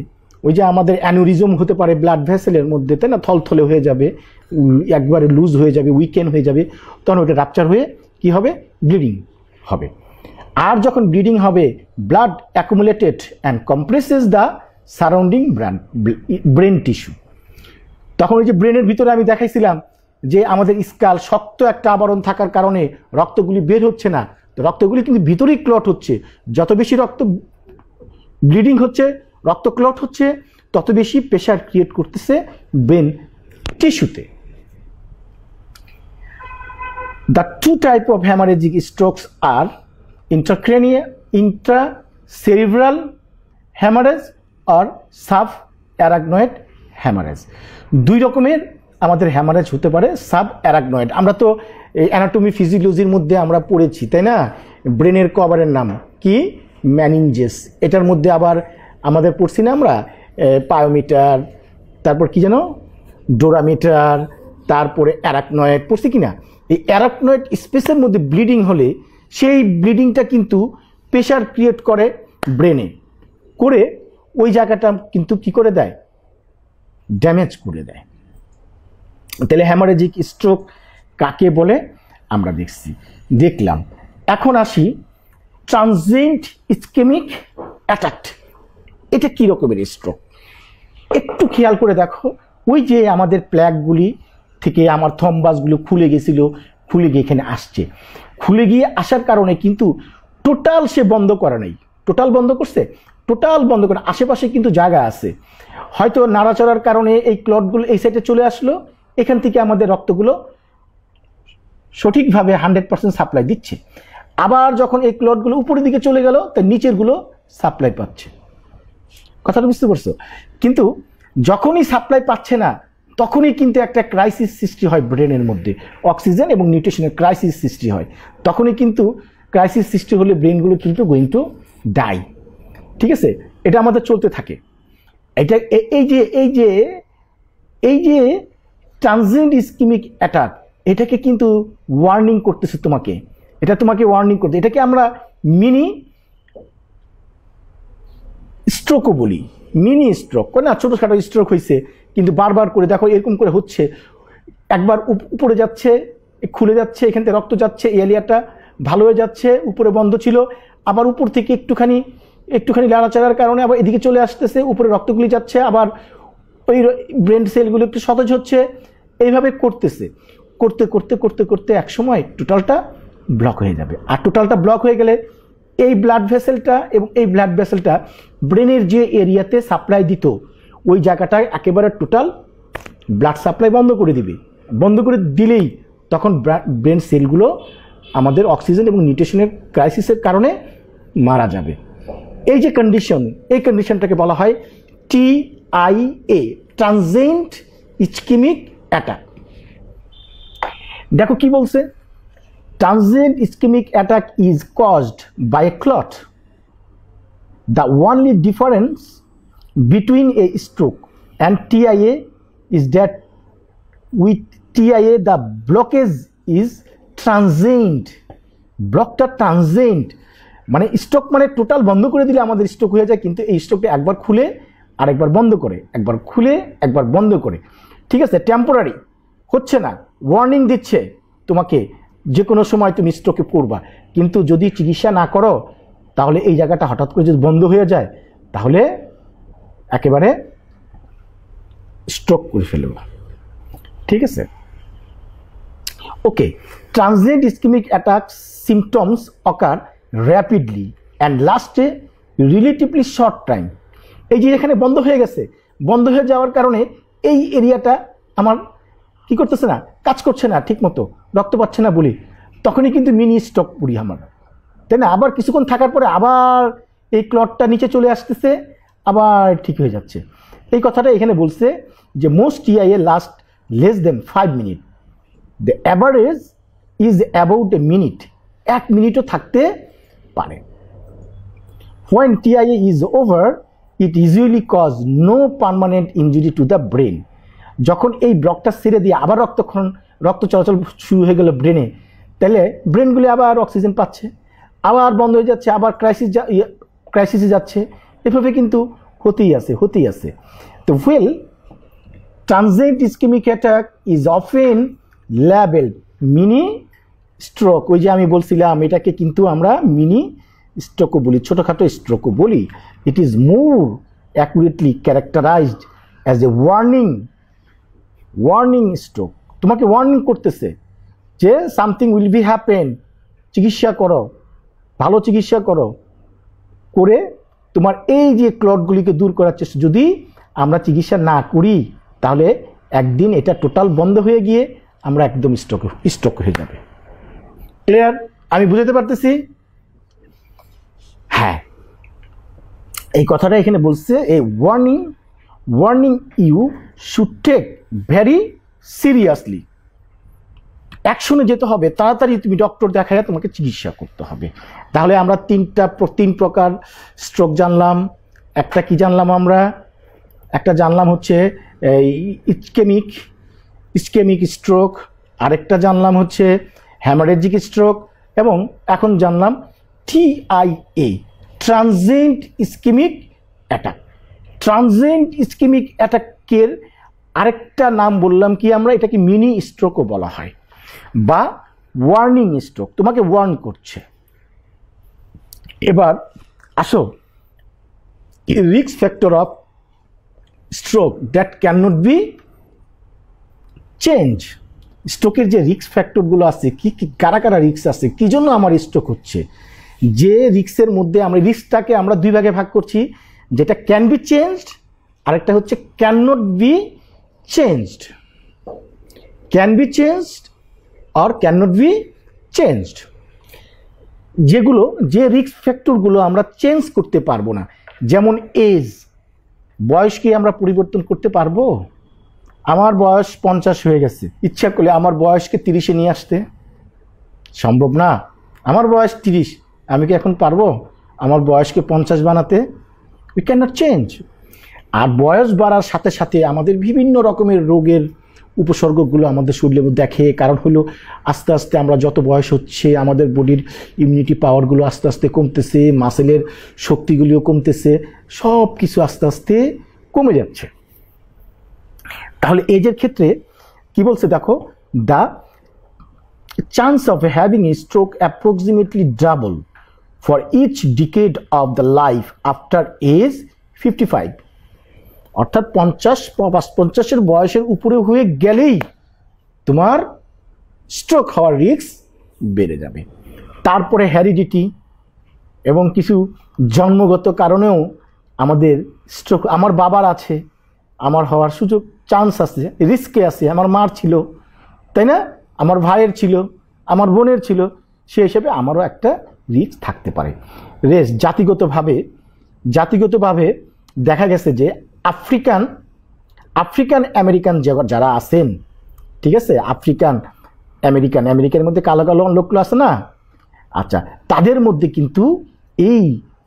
ওই যে আমাদের অ্যানুরিজম হতে পারে ব্লাড ভেসেলের মধ্যে, তাই না, থলথলে হয়ে যাবে, একবারে লুজ হয়ে যাবে, উইকেন্ড হয়ে যাবে, তখন ওটা রাপচার হয়ে কি হবে, ব্লিডিং হবে। আর যখন ব্লিডিং হবে, blood accumulated and compresses the surrounding brain tissue. তখন ওই যে ব্রেনের ভিতরে আমি দেখাইছিলাম যে আমাদের স্কাল শক্ত একটা আবরণ থাকার কারণে রক্তগুলি বের হচ্ছে না, তো রক্তগুলি কিন্তু ভিতরেই ক্লট হচ্ছে। যত বেশি রক্ত ব্লিডিং হচ্ছে, রক্ত ক্লট হচ্ছে, তত বেশি প্রেশার ক্রিয়েট করতেছে brain টিস্যুতে। The two types of hemorrhagic strokes are intracerebral hemorrhage or subarachnoid hemorrhage। দুই রকমের আমাদের হ্যামারেজ হতে পারে। সাবঅ্যারাকনয়েড, আমরা তো অ্যানাটমি ফিজিওলজির মধ্যে আমরা পড়েছি, তাই না, ব্রেনের কভারের নাম কি, ম্যানিনজেস। এটার মধ্যে আবার আমাদের পড়ছি না আমরা পায়োমিটার, তারপর কি যেন ডোরামিটার, তারপরে অ্যারাকনয়েড পড়ছি কিনা। এই অ্যারাকনয়েড স্পেসের মধ্যে ব্লিডিং হলে সেই ব্লিডিংটা কিন্তু প্রেশার ক্রিয়েট করে ব্রেনে, করে ওই জায়গাটা কিন্তু কি করে দেয়, ড্যামেজ করে দেয়। তাহলে হ্যামারেজিক স্ট্রোক কাকে বলে আমরা দেখলাম। এখন আসি ট্রানজিয়েন্ট ইসকেমিক অ্যাটাক। এটা কি রকমের স্ট্রোক, একটু খেয়াল করে দেখো। ওই যে আমাদের প্ল্যাকগুলি থেকে আমার থম্বাসগুলো খুলে গেছিল, খুলে গিয়ে এখানে আসছে, খুলে গিয়ে আসার কারণে কিন্তু টোটাল সে বন্ধ করে নাই। টোটাল বন্ধ করছে, টোটাল বন্ধ করে আশেপাশে কিন্তু জায়গা আছে, হয়তো নাড়াচড়ার কারণে এই ক্লটগুলো এই সাইডে চলে আসলো, এখান থেকে আমাদের রক্তগুলো সঠিকভাবে 100% সাপ্লাই দিচ্ছে। আবার যখন এই ক্লটগুলো উপরের দিকে চলে গেল, তার নিচেরগুলো সাপ্লাই পাচ্ছে। কথাটা বুঝতে পারছো? কিন্তু যখনই সাপ্লাই পাচ্ছে না, তখনই কিন্তু একটা ক্রাইসিস সৃষ্টি হয় ব্রেনের মধ্যে, অক্সিজেন এবং নিউট্রিশনের ক্রাইসিস সৃষ্টি হয়। তখনই কিন্তু ক্রাইসিস সৃষ্টি হলে ব্রেনগুলো কিন্তু গোয়িং টু ডাই। ঠিক আছে, এটা আমাদের চলতে থাকে। এটা এই যে ট্রানজিয়েন্ট ইসকেমিক অ্যাটাক, এটাকে কিন্তু ওয়ার্নিং করতেছে তোমাকে, এটা তোমাকে ওয়ার্নিং করতে, এটাকে আমরা মিনি স্ট্রোকও বলি। মিনি স্ট্রোক না, ছোটোখাটো স্ট্রোক হয়েছে, কিন্তু বারবার করে দেখো এরকম করে হচ্ছে, একবার উপরে যাচ্ছে, খুলে যাচ্ছে, এখান থেকে রক্ত যাচ্ছে, এই এরিয়াটা ভালো হয়ে যাচ্ছে, উপরে বন্ধ ছিল, আবার উপর থেকে একটুখানি লাড়াচাড়ার কারণে আবার এদিকে চলে আসতেছে, উপরে রক্তগুলি যাচ্ছে, আবার ওই ব্রেন সেলগুলো একটু সতেজ হচ্ছে, এইভাবে করতে করতে এক সময় টোটালটা ব্লক হয়ে যাবে। আর টোটালটা ব্লক হয়ে গেলে এই ব্লাড ভেসেলটা এবং এই ব্লাড ভেসেলটা ব্রেনের যে এরিয়াতে সাপ্লাই দিত, ওই জায়গাটায় একেবারে টোটাল ব্লাড সাপ্লাই বন্ধ করে দিবে। বন্ধ করে দিলেই তখন ব্রেন সেলগুলো আমাদের অক্সিজেন এবং নিউট্রিশনের ক্রাইসিসের কারণে মারা যাবে। এই যে কন্ডিশন, এই কন্ডিশনটাকে বলা হয় TIA, ট্রানজিয়েন্ট ইসকেমিক অ্যাটাক। দেখো কি বলছে, transient ischemic attack is caused by a clot. The only difference between a stroke and TIA is that with TIA the blockage is transient. ব্লকটা ট্রানজিয়েন্ট, মানে স্ট্রোক মানে total বন্ধ করে দিলে আমাদের স্ট্রোক হয়ে যায়, কিন্তু এই স্ট্রোকটা একবার খুলে আরেকবার বন্ধ করে, একবার খুলে একবার বন্ধ করে। ঠিক আছে, টেম্পোরারি হচ্ছে না, ওয়ার্নিং দিচ্ছে তোমাকে যে কোনো সময় তুমি স্ট্রোকে পড়বা, কিন্তু যদি চিকিৎসা না করো তাহলে এই জায়গাটা হঠাৎ করে যদি বন্ধ হয়ে যায়, তাহলে একেবারে স্ট্রোক করে ফেলবা। ঠিক আছে, okay. Transient ischemic attack symptoms occur rapidly and last a relatively short time. এই যে এখানে বন্ধ হয়ে গেছে, বন্ধ হয়ে যাওয়ার কারণে এই এরিয়াটা আমার কি করতেছে না, কাজ করছে না ঠিক মতো, রক্ত পাচ্ছে না বলি, তখনই কিন্তু মিনি স্ট্রোক পড়ি আমরা। তাই না? আবার কিছুক্ষণ থাকার পরে আবার এই ক্লটটা নিচে চলে আসতেছে, আবার ঠিক হয়ে যাচ্ছে। এই কথাটা এখানে বলছে যে most TIA last less than 5 minute, the average is about a minute, 1 মিনিটও থাকতে পারে। When TIA is over, it usually cause no permanent injury to the brain. যখন এই ব্লকটা ছেড়ে দিয়ে আবার রক্ত চলাচল শুরু হয়ে গেল ব্রেনে, তাহলে ব্রেনগুলি আবার অক্সিজেন পাচ্ছে, আবার বন্ধ হয়ে যাচ্ছে, আবার ক্রাইসিসে যাচ্ছে, এভাবে কিন্তু হতেই আছে। তো transient ischemic attack is often labeled mini stroke। ওই যে আমি বলছিলাম এটাকে কিন্তু আমরা মিনি স্ট্রোকও বলি, ছোটোখাটো স্ট্রোকও বলি। It is more accurately characterised as a warning stroke. তোমাকে ওয়ার্নিং করতেছে যে সামথিং উইল বি হ্যাপেন, চিকিৎসা করো, ভালো চিকিৎসা করে তোমার এই যে ক্লটগুলিকে দূর করার চেষ্টা, যদি আমরা চিকিৎসা না করি তাহলে একদিন এটা টোটাল বন্ধ হয়ে গিয়ে আমরা একদম স্ট্রোক হয়ে যাবে। ক্লিয়ার? আমি বুঝাতে পারতেছি? হ্যাঁ, এই কথাটা এখানে বলছে, এই warning you should take very seriously. অ্যাকশনে যেতে হবে, তাড়াতাড়ি তুমি ডক্টর দেখায় তোমাকে চিকিৎসা করতে হবে। তাহলে আমরা তিন প্রকার স্ট্রোক জানলাম। একটা কি জানলাম আমরা? একটা জানলাম হচ্ছে ইসকেমিক স্ট্রোক, আরেকটা জানলাম হচ্ছে হ্যামারেজিক স্ট্রোক, এবং এখন জানলাম TIA, transient ischemic attack. Transient ischemic অ্যাটাকের আরেকটা নাম বললাম কি আমরা, এটাকে মিনি স্ট্রোকও বলা হয়, বা ওয়ার্নিং স্ট্রোক, তোমাকে ওয়ার্ন করছে। এবার আসো, risk factor of stroke that can not be change. স্ট্রোকের যে রিস্ক ফ্যাক্টরগুলো আছে, কি কারা রিস্ক আছে, কি জন্য আমার স্ট্রোক হচ্ছে, যে রিস্কের মধ্যে আমরা রিস্কটাকে আমরা দুই ভাগে ভাগ করছি, যেটা ক্যান বি চেঞ্জড, আরেকটা হচ্ছে can not be changed. Can be changed আর ক্যান নট বি চেঞ্জড, যে রিস্ক ফ্যাক্টরগুলো আমরা চেঞ্জ করতে পারবো না, যেমন এজ, বয়স কি আমরা পরিবর্তন করতে পারবো? আমার বয়স 50 হয়ে গেছে, ইচ্ছা করলে আমার বয়সকে 30-এ নিয়ে আসতে সম্ভব না। আমার বয়স 30, আমি কি এখন পারবো আমার বয়সকে 50 বানাতে? We can not change. আর বয়স বাড়ার সাথে সাথে আমাদের বিভিন্ন রকমের রোগের উপসর্গগুলো আমাদের শরীরে দেখে। কারণ হলো আস্তে আস্তে আমরা যত বয়স হচ্ছে আমাদের বডির ইমিউনিটি পাওয়ারগুলো আস্তে আস্তে কমতেছে, মাসেলের শক্তিগুলিও কমতেছে, সব কিছু আস্তে আস্তে কমে যাচ্ছে। তাহলে এজের ক্ষেত্রে কি বলছে দেখো, the chance of having a stroke approximately double for each decade of the life after age 55। অর্থাৎ 50-এর বয়সের উপরে হয়ে গেলেই তোমার স্ট্রোক হওয়ার রিস্ক বেড়ে যাবে। তারপরে হেরিডিটি এবং কিছু জন্মগত কারণেও আমাদের স্ট্রোক, আমার বাবার আছে, আমার হওয়ার চান্স আছে, রিস্কে আছে। আমার মার ছিল, তাই না, আমার ভাইয়ের ছিল, আমার বোনের ছিল, সে হিসেবে আমারও একটা রিস্ক থাকতে পারে। জাতিগতভাবে দেখা গেছে যে আফ্রিকান আমেরিকান যারা আছেন, ঠিক আছে, আমেরিকানের মধ্যে কালো কালো লোকগুলো আছে না, আচ্ছা, তাদের মধ্যে কিন্তু এই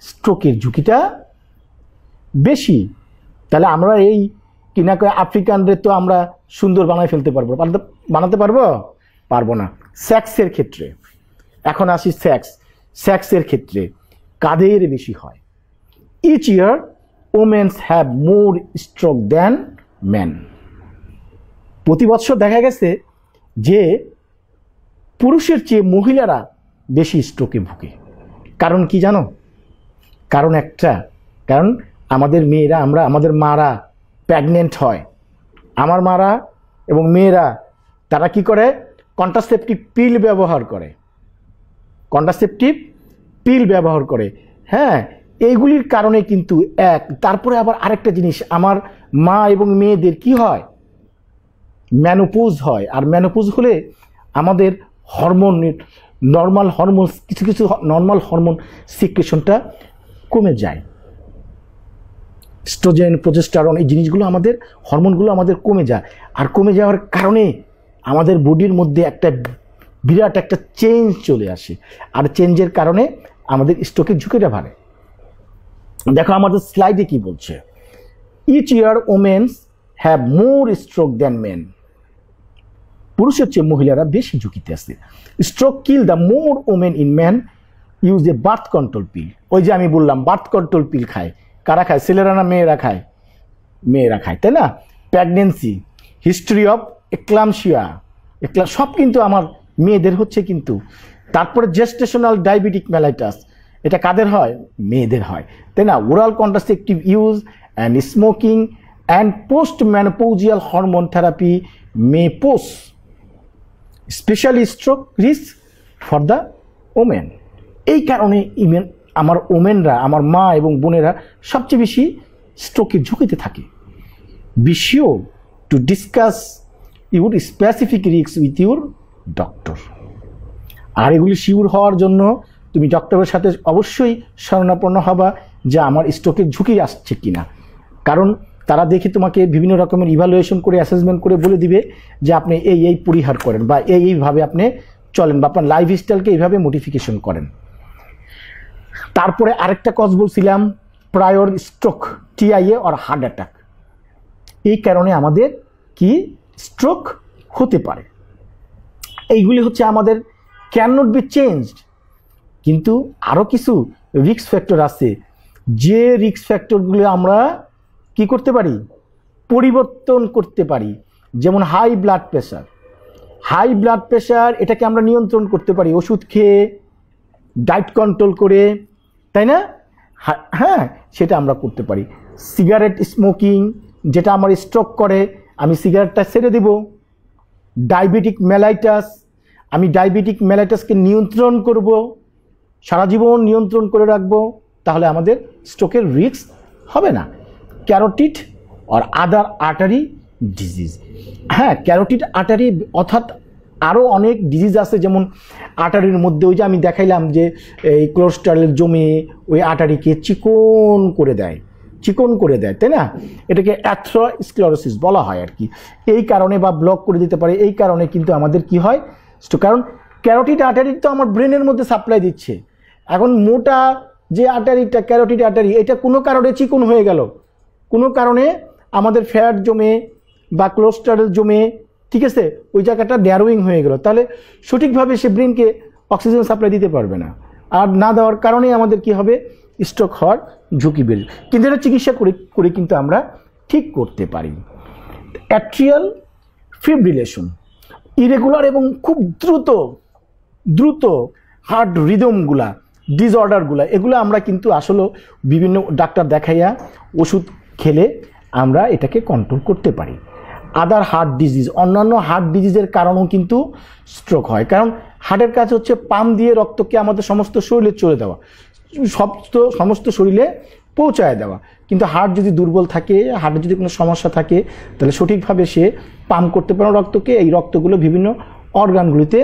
স্ট্রোকের ঝুঁকিটা বেশি। তাহলে আমরা এই কিনা করে আফ্রিকানদের তো আমরা সুন্দর বানাতে পারবো না। সেক্সের ক্ষেত্রে এখন আসি, সেক্সের ক্ষেত্রে কাদের বেশি হয়? Each year women have more stroke than men। প্রতি বছর দেখা গেছে যে পুরুষের চেয়ে মহিলারা বেশি স্ট্রোকে ভুগে। কারণ কি জানো? কারণ আমাদের মারা প্রেগনেন্ট হয়, আমার মারা এবং মেয়েরা তারা কি করে, কন্ট্রাসেপটিভ পিল ব্যবহার করে। হ্যাঁ, এইগুলির কারণে কিন্তু তারপরে আবার আরেকটা জিনিস, আমার মা এবং মেয়েদের কি হয়, ম্যানোপোজ হয়। আর ম্যানোপোজ হলে আমাদের নর্মাল হরমোন, কিছু কিছু নর্মাল হরমোন সিক্রেশনটা কমে যায়। এস্ট্রোজেন, প্রোজেস্টেরন, এই জিনিসগুলো আমাদের হরমোনগুলো আমাদের কমে যায়। আর কমে যাওয়ার কারণে আমাদের বডির মধ্যে একটা বিরাট একটা চেঞ্জ চলে আসে, আর চেঞ্জের কারণে আমাদের স্ট্রোকের ঝুঁকিটা বাড়ে। দেখো আমাদের স্লাইডে কি বলছে, each year womens have more stroke than men. পুরুষের চেয়ে মহিলারা বেশি ঝুঁকিতে আছে। Stroke kill the more women in man use a birth control pill. ওই যে আমি বললাম বার্থ কন্ট্রোল পিল খায় কারা খায়? ছেলেরা না মেয়েরা খায়? মেয়েরা খায়, তাই না? প্রেগনেন্সি, হিস্ট্রি অফ এক্লামশিয়া, সব কিন্তু আমার মেয়েদের হচ্ছে কিন্তু। তারপরে জেস্টেশনাল ডায়াবেটিক মেলাইটাস, এটা কাদের হয়? মেয়েদের হয়, তাই না? Oral contraceptive use and smoking and post menopausal hormone therapy may pose specially stroke risk for the women. এই কারণে ইভেন আমার ওমেনরা, আমার মা এবং বোনেরা সবচেয়ে বেশি স্ট্রোকের ঝুঁকিতে থাকে। Be sure to discuss your specific risk with your doctor. আর এগুলি শিওর হওয়ার জন্য তুমি ডক্টরের সাথে অবশ্যই শরণাপন্ন হবা যে আমার স্ট্রোকের ঝুঁকি আসছে কিনা। কারণ তারা দেখে তোমাকে বিভিন্ন রকমের ইভ্যালুয়েশন করে, অ্যাসেসমেন্ট করে বলে দিবে যে আপনি এই পরিহার করেন, বা এইভাবে আপনি চলেন, বা আপনার লাইফস্টাইলকে এইভাবে মডিফিকেশন করেন। তারপরে আরেকটা কজ বলছিলাম, prior stroke, TIA or heart attack. এই কারণে আমাদের কি স্ট্রোক হতে পারে। এইগুলি হচ্ছে আমাদের ক্যান নট বি চেঞ্জড। কিন্তু আরও কিছু রিস্ক ফ্যাক্টর আছে, যে রিস্ক ফ্যাক্টরগুলো আমরা কি করতে পারি? পরিবর্তন করতে পারি। যেমন high blood pressure. High blood pressure এটাকে আমরা নিয়ন্ত্রণ করতে পারি ওষুধ খেয়ে, ডায়েট কন্ট্রোল করে, তাই না? হ্যাঁ, সেটা আমরা করতে পারি। সিগারেট স্মোকিং, যেটা আমার স্ট্রোক করে, আমি সিগারেটটা ছেড়ে দেব। ডায়াবেটিক মেলাইটাস, আমি ডায়াবেটিক মেলাইটাসকে নিয়ন্ত্রণ করব, সারা জীবন নিয়ন্ত্রণ করে রাখবো, তাহলে আমাদের স্ট্রোকের রিস্ক হবে না। ক্যারোটিড আর আদার আর্টারি ডিজিজ। হ্যাঁ, ক্যারোটিড আর্টারি অর্থাৎ আরও অনেক ডিজিজ আছে, যেমন আর্টারির মধ্যে ওই যে আমি দেখাইলাম যে এই কোলেস্টেরল জমে ওই আর্টারিকে চিকন করে দেয়, তাই না? এটাকে অ্যাথেরোস্ক্লেরোসিস বলা হয় আর কি। এই কারণে বা ব্লক করে দিতে পারে, এই কারণে কিন্তু আমাদের কি হয়? কারণ ক্যারোটিড আর্টারি তো আমার ব্রেনের মধ্যে সাপ্লাই দিচ্ছে। এখন মোটা যে আর্টারিটা, ক্যারোটিড আর্টারি, এটা কোনো কারণে চিকন হয়ে গেল, কোনো কারণে আমাদের ফ্যাট জমে বা কোলেস্টেরল জমে, ঠিক আছে, ওই জায়গাটা ন্যারোয়িং হয়ে গেল, তাহলে সঠিকভাবে সে ব্রেনকে অক্সিজেন সাপ্লাই দিতে পারবে না। আর না দেওয়ার কারণে আমাদের কি হবে? স্ট্রোক হওয়ার ঝুঁকি বেড়ে। কিন্তু এটা চিকিৎসা করে কিন্তু আমরা ঠিক করতে পারি। অ্যাট্রিয়াল ফিব্রিলেশন, ইরেগুলার এবং খুব দ্রুত হার্ট রিদমগুলা, ডিসঅর্ডারগুলা, এগুলো আমরা কিন্তু আসলে বিভিন্ন ডাক্তার দেখাইয়া ওষুধ খেলে আমরা এটাকে কন্ট্রোল করতে পারি। আদার হার্ট ডিজিজ, অন্যান্য হার্ট ডিজিজের কারণেও কিন্তু স্ট্রোক হয়। কারণ হার্টের কাজ হচ্ছে পাম্প দিয়ে রক্তকে আমাদের সমস্ত শরীরে চলে দেওয়া, সমস্ত শরীরে পৌঁছায় দেওয়া। কিন্তু হার্ট যদি দুর্বল থাকে, হার্টের যদি কোনো সমস্যা থাকে, তাহলে সঠিকভাবে সে পাম্প করতে পারে রক্তকে, এই রক্তগুলো বিভিন্ন অর্গানগুলিতে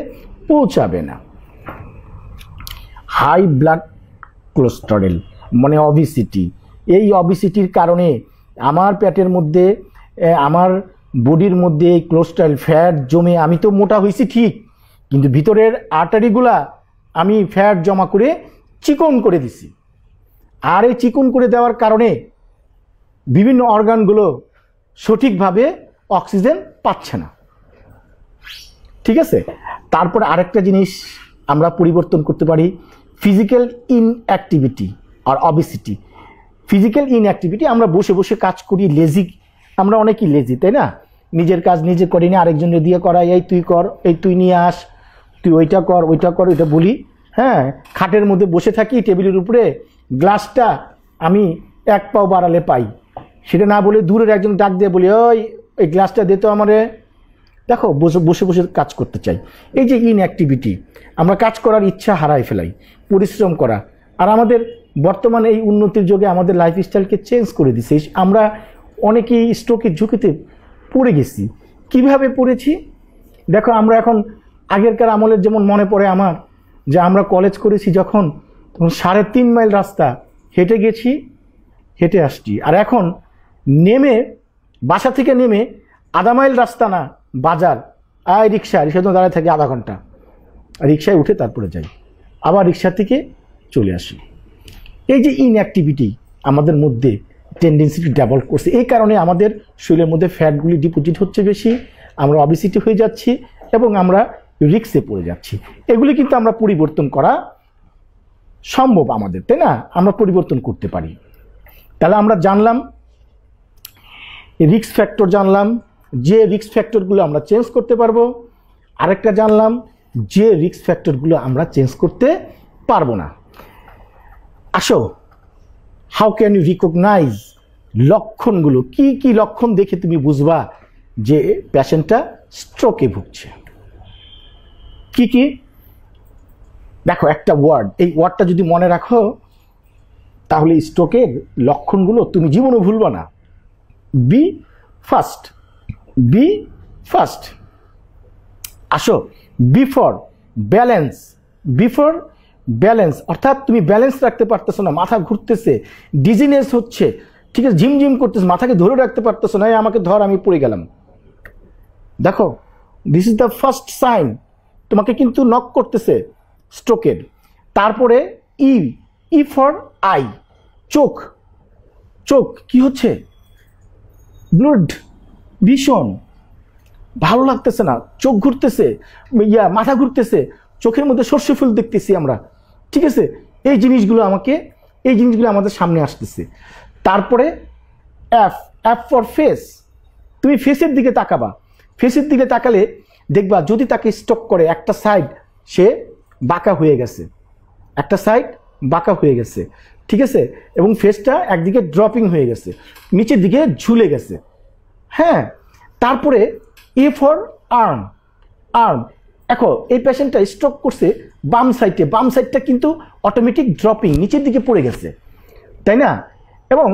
পৌঁছাবে না। হাই ব্লাড কোলেস্টেরল মানে অবিসিটি, এই অবিসিটির কারণে আমার পেটের মধ্যে, আমার বডির মধ্যে এই কোলেস্টেরল ফ্যাট জমে, আমি তো মোটা হয়েছি ঠিক, কিন্তু ভিতরের আর্টারিগুলা আমি ফ্যাট জমা করে চিকন করে দিছি। আর এই চিকন করে দেওয়ার কারণে বিভিন্ন অর্গানগুলো সঠিকভাবে অক্সিজেন পাচ্ছে না, ঠিক আছে? তারপর আরেকটা জিনিস আমরা পরিবর্তন করতে পারি, ফিজিক্যাল ইনঅ্যাক্টিভিটি আর অবেসিটি। ফিজিক্যাল ইনঅ্যাক্টিভিটি, আমরা বসে বসে কাজ করি, লেজি, আমরা অনেকেই লেজি, তাই না? নিজের কাজ নিজে করি না, আরেকজনের দিয়ে করাই, এই তুই কর, এই তুই নিয়ে আস, তুই ওইটা কর, ওইটা বলি। হ্যাঁ, খাটের মধ্যে বসে থাকি, টেবিলের উপরে গ্লাসটা আমি এক পাও বাড়ালে পাই, সেটা না বলে দূরের একজন ডাক দিয়ে বলি, ওই গ্লাসটা দে তো আমারে। দেখো, বসে বসে কাজ করতে চাই। এই যে ইনঅ্যাক্টিভিটি, আমরা কাজ করার ইচ্ছা হারাই ফেলাই, পরিশ্রম করা। আর আমাদের বর্তমানে এই উন্নতির যুগে আমাদের লাইফস্টাইলকে চেঞ্জ করে দিছে। আমরা অনেকেই স্ট্রোকের ঝুঁকিতে পড়ে গেছি। কিভাবে পড়েছি? দেখো, আমরা এখন আগেরকার আমলের যেমন মনে পড়ে আমার, যে আমরা কলেজ করেছি যখন, তখন 3.5 মাইল রাস্তা হেঁটে গেছি, হেঁটে আসছি। আর এখন নেমে, বাসা থেকে নেমে আধা মাইল রাস্তা না বাজার, রিক্সা তো দাঁড়ায় থাকি আধা ঘন্টা, রিক্সায় উঠে তারপরে যাই, আবার রিক্সা থেকে চলে আসি। এই যে ইনঅ্যাক্টিভিটি আমাদের মধ্যে টেন্ডেন্সিটি ডেভেলপ করছে, এই কারণে আমাদের শরীরের মধ্যে ফ্যাটগুলি ডিপোজিট হচ্ছে বেশি, আমরা অবেসিটি হয়ে যাচ্ছি এবং আমরা রিক্সে পড়ে যাচ্ছি। এগুলি কিন্তু আমরা পরিবর্তন করা সম্ভব আমাদের, তাই না? আমরা পরিবর্তন করতে পারি। তাহলে আমরা জানলাম রিস্ক ফ্যাক্টর, জানলাম যে রিস্ক ফ্যাক্টরগুলো আমরা চেঞ্জ করতে পারবো, আরেকটা জানলাম যে রিস্ক ফ্যাক্টরগুলো আমরা চেঞ্জ করতে পারবো না। আসো, হাউ ক্যান ইউ রিকগনাইজ, লক্ষণগুলো কি কি লক্ষণ দেখে তুমি বুঝবা যে পেশেন্টটা স্ট্রোকে ভুগছে? কি কি? দেখো, একটা ওয়ার্ড, এই ওয়ার্ডটা যদি মনে রাখো তাহলে স্ট্রোকের লক্ষণগুলো তুমি জীবনে ভুলবা না। Be first, be first. আসো, বিফোর ব্যালেন্স, বিফোর ব্যালেন্স, অর্থাৎ তুমি ব্যালেন্স রাখতে পারতেছো না, মাথা ঘুরতেছে, ডিজিনেস হচ্ছে, ঠিক আছে, ঝিমঝিম করতেছে, মাথাকে ধরে রাখতে পারতেছো না, আমাকে ধর, আমি পড়ে গেলাম। দেখো, this is the first sign, তোমাকে কিন্তু নক করতেছে স্ট্রোকের। তারপরে ই, ই ফর আই, চোখ, চোখ কি হচ্ছে? ব্লাড, ভীষণ ভালো লাগতেছে না, চোখ ঘুরতেছে, মাথা ঘুরতেছে, চোখের মধ্যে সর্ষে ফুল দেখতেছি আমরা, ঠিক আছে? এই জিনিসগুলো আমাদের সামনে আসতেছে। তারপরে এফ, এফ ফর ফেস, তুমি ফেসের দিকে তাকাবা, ফেসের দিকে তাকালে দেখবা যদি তাকে স্টক করে একটা সাইড সে বাঁকা হয়ে গেছে, একটা সাইড বাঁকা হয়ে গেছে, ঠিক আছে, এবং ফেসটা একদিকে ড্রপিং হয়ে গেছে, নিচের দিকে ঝুলে গেছে। হ্যাঁ, তারপরে এ ফর আর্ম, আর্ম। দেখো, এই পেশেন্টটা স্ট্রোক করছে বাম সাইডে, বাম সাইডটা কিন্তু অটোমেটিক ড্রপিং, নিচের দিকে পড়ে গেছে, তাই না? এবং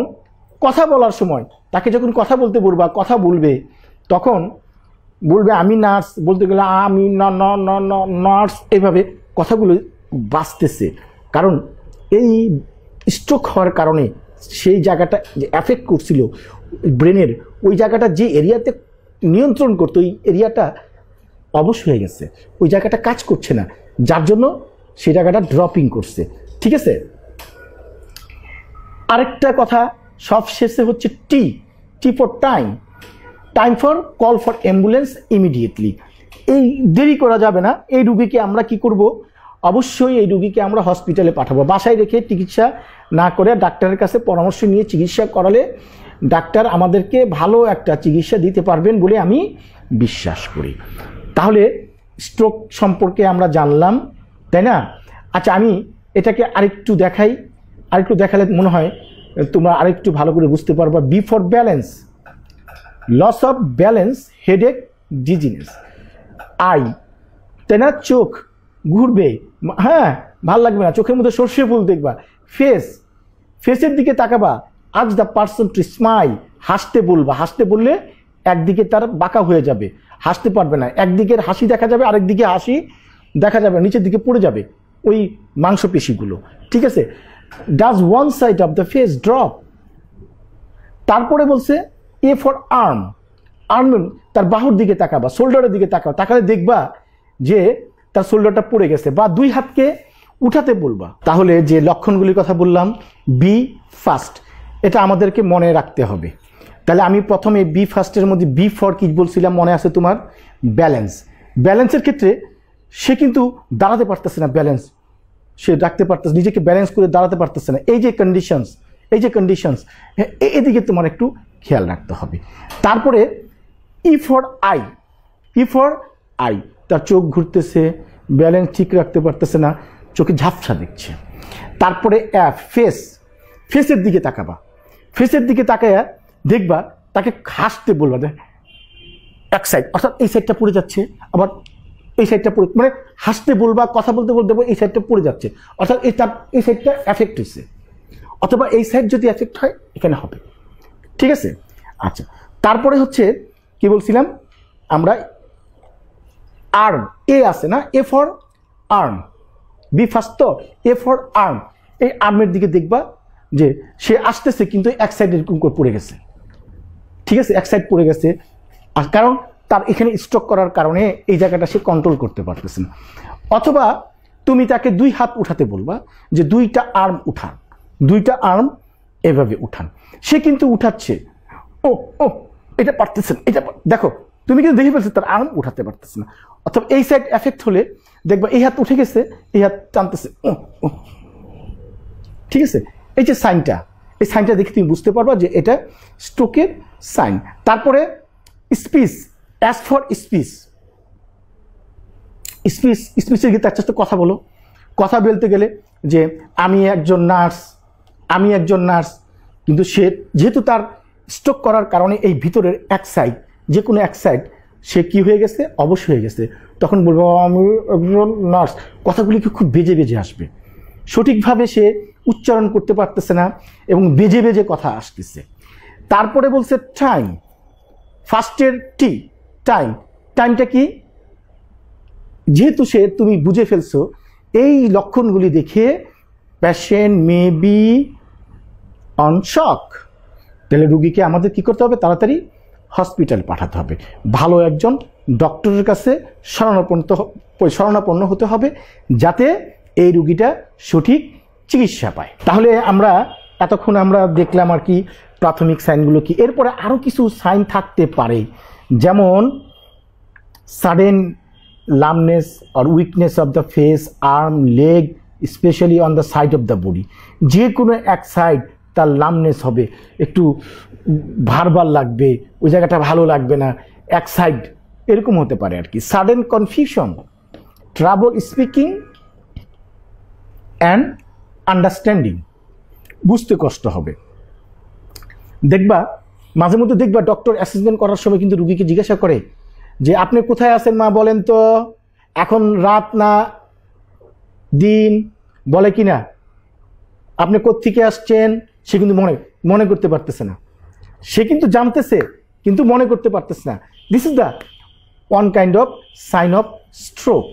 কথা বলার সময় তাকে যখন কথা বলতে বলবা, কথা বলবে, তখন বলবে আমি নার্স, বলতে গেলে আমি নার্স, এইভাবে কথাগুলো বাঁচতেছে। কারণ এই স্ট্রোক হওয়ার কারণে সেই জায়গাটা যে এফেক্ট করছিল ব্রেনের, ওই জায়গাটা যে এরিয়াতে নিয়ন্ত্রণ করতো, ওই এরিয়াটা অবশ হয়ে গেছে, ওই জায়গাটা কাজ করছে না, যার জন্য সেই জায়গাটা ড্রপিং করছে, ঠিক আছে? আরেকটা কথা সব শেষে হচ্ছে T, T for time, time for call for ambulance immediately. এই দেরি করা যাবে না। এই রুগীকে আমরা কি করব? অবশ্যই এই রুগীকে আমরা হসপিটালে পাঠাবো। বাসায় রেখে চিকিৎসা না করে ডাক্তারের কাছে পরামর্শ নিয়ে চিকিৎসা করালে ডাক্তার আমাদেরকে ভালো একটা চিকিৎসা দিতে পারবেন বলে আমি বিশ্বাস করি। তাহলে স্ট্রোক সম্পর্কে আমরা জানলাম, তাই না? আচ্ছা, আমি এটাকে আরেকটু দেখাই, আরেকটু দেখালে মনে হয় তোমরা আরেকটু ভালো করে বুঝতে পারবা। B for balance, loss of balance, headache, dizziness. Eye, তাই না, চোখ ঘুরবে, হ্যাঁ, ভাল লাগবে না, চোখের মধ্যে সর্ষে ফুল দেখবা। ফেস, ফেসের দিকে তাকাবা, আজ দ্য পারসন টু স্মাইল, হাসতে বলবা, হাসতে বললে একদিকে তার বাঁকা হয়ে যাবে, হাসতে পারবে না, একদিকের হাসি দেখা যাবে, আরেকদিকে হাসি দেখা যাবে, নিচের দিকে পড়ে যাবে ওই মাংসপেশিগুলো, ঠিক আছে? Does one side of the face drop. তারপরে বলছে এ ফর আর্ম, আর্ম, তার বাহুর দিকে তাকাবা, শোল্ডারের দিকে তাকাবা, তাকালে দেখবা যে তার শোল্ডারটা পড়ে গেছে, বা দুই হাতকে উঠাতে বলবা। তাহলে যে লক্ষণগুলির কথা বললাম, বি ফার্স্ট, এটা আমাদেরকে মনে রাখতে হবে। তাহলে আমি প্রথমে বি ফার্স্টের মধ্যে বি ফর কি বলছিলাম মনে আছে তোমার? ব্যালেন্স। ব্যালেন্সের ক্ষেত্রে সে কিন্তু দাঁড়াতে পারতেছে না, ব্যালেন্স সে রাখতে পারতেছে, নিজেকে ব্যালেন্স করে দাঁড়াতে পারতেছে না। এই যে কন্ডিশনস, এই যে কন্ডিশনস, এদিকে তোমার একটু খেয়াল রাখতে হবে। তারপরে E for I, E for I, তার চোখ ঘুরতেছে, ব্যালেন্স ঠিক রাখতে পারতেছে না, চোখে ঝাপসা দেখছে। তারপরে এফ, ফেস, ফেসের দিকে তাকাবা, ফেসের দিকে তাকায়া দেখবা তাকে হাসতে বলবা, এক সাইড, অর্থাৎ এই সাইডটা পড়ে যাচ্ছে, আবার এই সাইডটা পড়ে, মানে হাসতে বলবা, কথা বলতে বলতে এই সাইডটা পড়ে যাচ্ছে, অর্থাৎ এই সাইডটা এফেক্ট হয়েছে, অথবা এই সাইড যদি এফেক্ট হয় এখানে হবে, ঠিক আছে? আচ্ছা, তারপরে হচ্ছে কি বলছিলাম আমরা? আর্ম, এ আছে না, A for arm, be first তো, এ ফর আর্ম, এই আর্মের দিকে দেখবা যে সে আসতেছে কিন্তু এক সাইড এরকম করে পড়ে গেছে, ঠিক আছে, এক সাইড পড়ে গেছে, আর কারণ তার এখানে স্ট্রোক করার কারণে এই জায়গাটা সে কন্ট্রোল করতে পারতেছে না। অথবা তুমি তাকে 2 হাত উঠাতে বলবা যে 2টা আর্ম উঠান, 2টা আর্ম এভাবে উঠান, সে কিন্তু উঠাচ্ছে, ও ও এটা পারতেছে না, এটা দেখো তুমি কিন্তু দেখে ফেলছো তার আর্ম উঠাতে পারতেছে না। অথবা এই সাইড এফেক্ট হলে দেখবা এই হাত উঠে গেছে, এই হাত টানতেছে, ও ও, ঠিক আছে। এই যে সাইনটা, এই সাইনটা দেখে তুমি বুঝতে পারবা যে এটা স্ট্রোকের সাইন। তারপরে speech, as for speech, speech স্পিচের ক্ষেত্রে একটা সাথে কথা বলো, কথা বলতে গেলে যে আমি একজন নার্স, আমি একজন নার্স, কিন্তু সে যেহেতু তার স্ট্রোক করার কারণে এই ভিতরের এক সাইড, যে কোনো এক সাইড সে কি হয়ে গেছে, অবশ হয়ে গেছে, তখন বলবো আমি একজন নার্স, কথাগুলি খুব বেজে বেজে আসবে, সঠিকভাবে সে উচ্চারণ করতে পারতেছে না এবং বেজে বেজে কথা আসতেছে। তারপরে বলছে টাইম, ফার্স্টের টি, টাইম, টাইমটা কি, যেহেতু সে তুমি বুঝে ফেলছো এই লক্ষণগুলি দেখে পেশেন্ট মে বি অন শক, তাহলে রুগীকে আমাদের কি করতে হবে, তাড়াতাড়ি হসপিটাল পাঠাতে হবে, ভালো একজন ডক্টরের কাছে শরণাপন্ন হতে হবে যাতে এই রুগীটা সঠিক চিকিৎসা পায়। তাহলে আমরা এতক্ষণ আমরা দেখলাম আর কি প্রাথমিক সাইনগুলো কি। এরপরে আরও কিছু সাইন থাকতে পারে, যেমন sudden numbness or weakness of the face, arm, leg, specially on the side of the body, যে কোনো এক সাইড তার লামনেস হবে, একটু ভারবার লাগবে, ওই জায়গাটা ভালো লাগবে না, এক সাইড এরকম হতে পারে আর কি। Sudden confusion, trouble speaking and understanding, বুঝতে কষ্ট হবে। দেখবা মাঝে মধ্যে দেখবা ডক্টর অ্যাসেসমেন্ট করার সময় কিন্তু রুগীকে জিজ্ঞাসা করে যে আপনি কোথায় আছেন মা বলেন তো, এখন রাত না দিন, বলে কি না, আপনি কোত্থেকে আসছেন, সে কিন্তু মনে করতে পারতেছে না, সে কিন্তু জানতেছে কিন্তু মনে করতে পারতেছে না। This is the one kind of sign of stroke.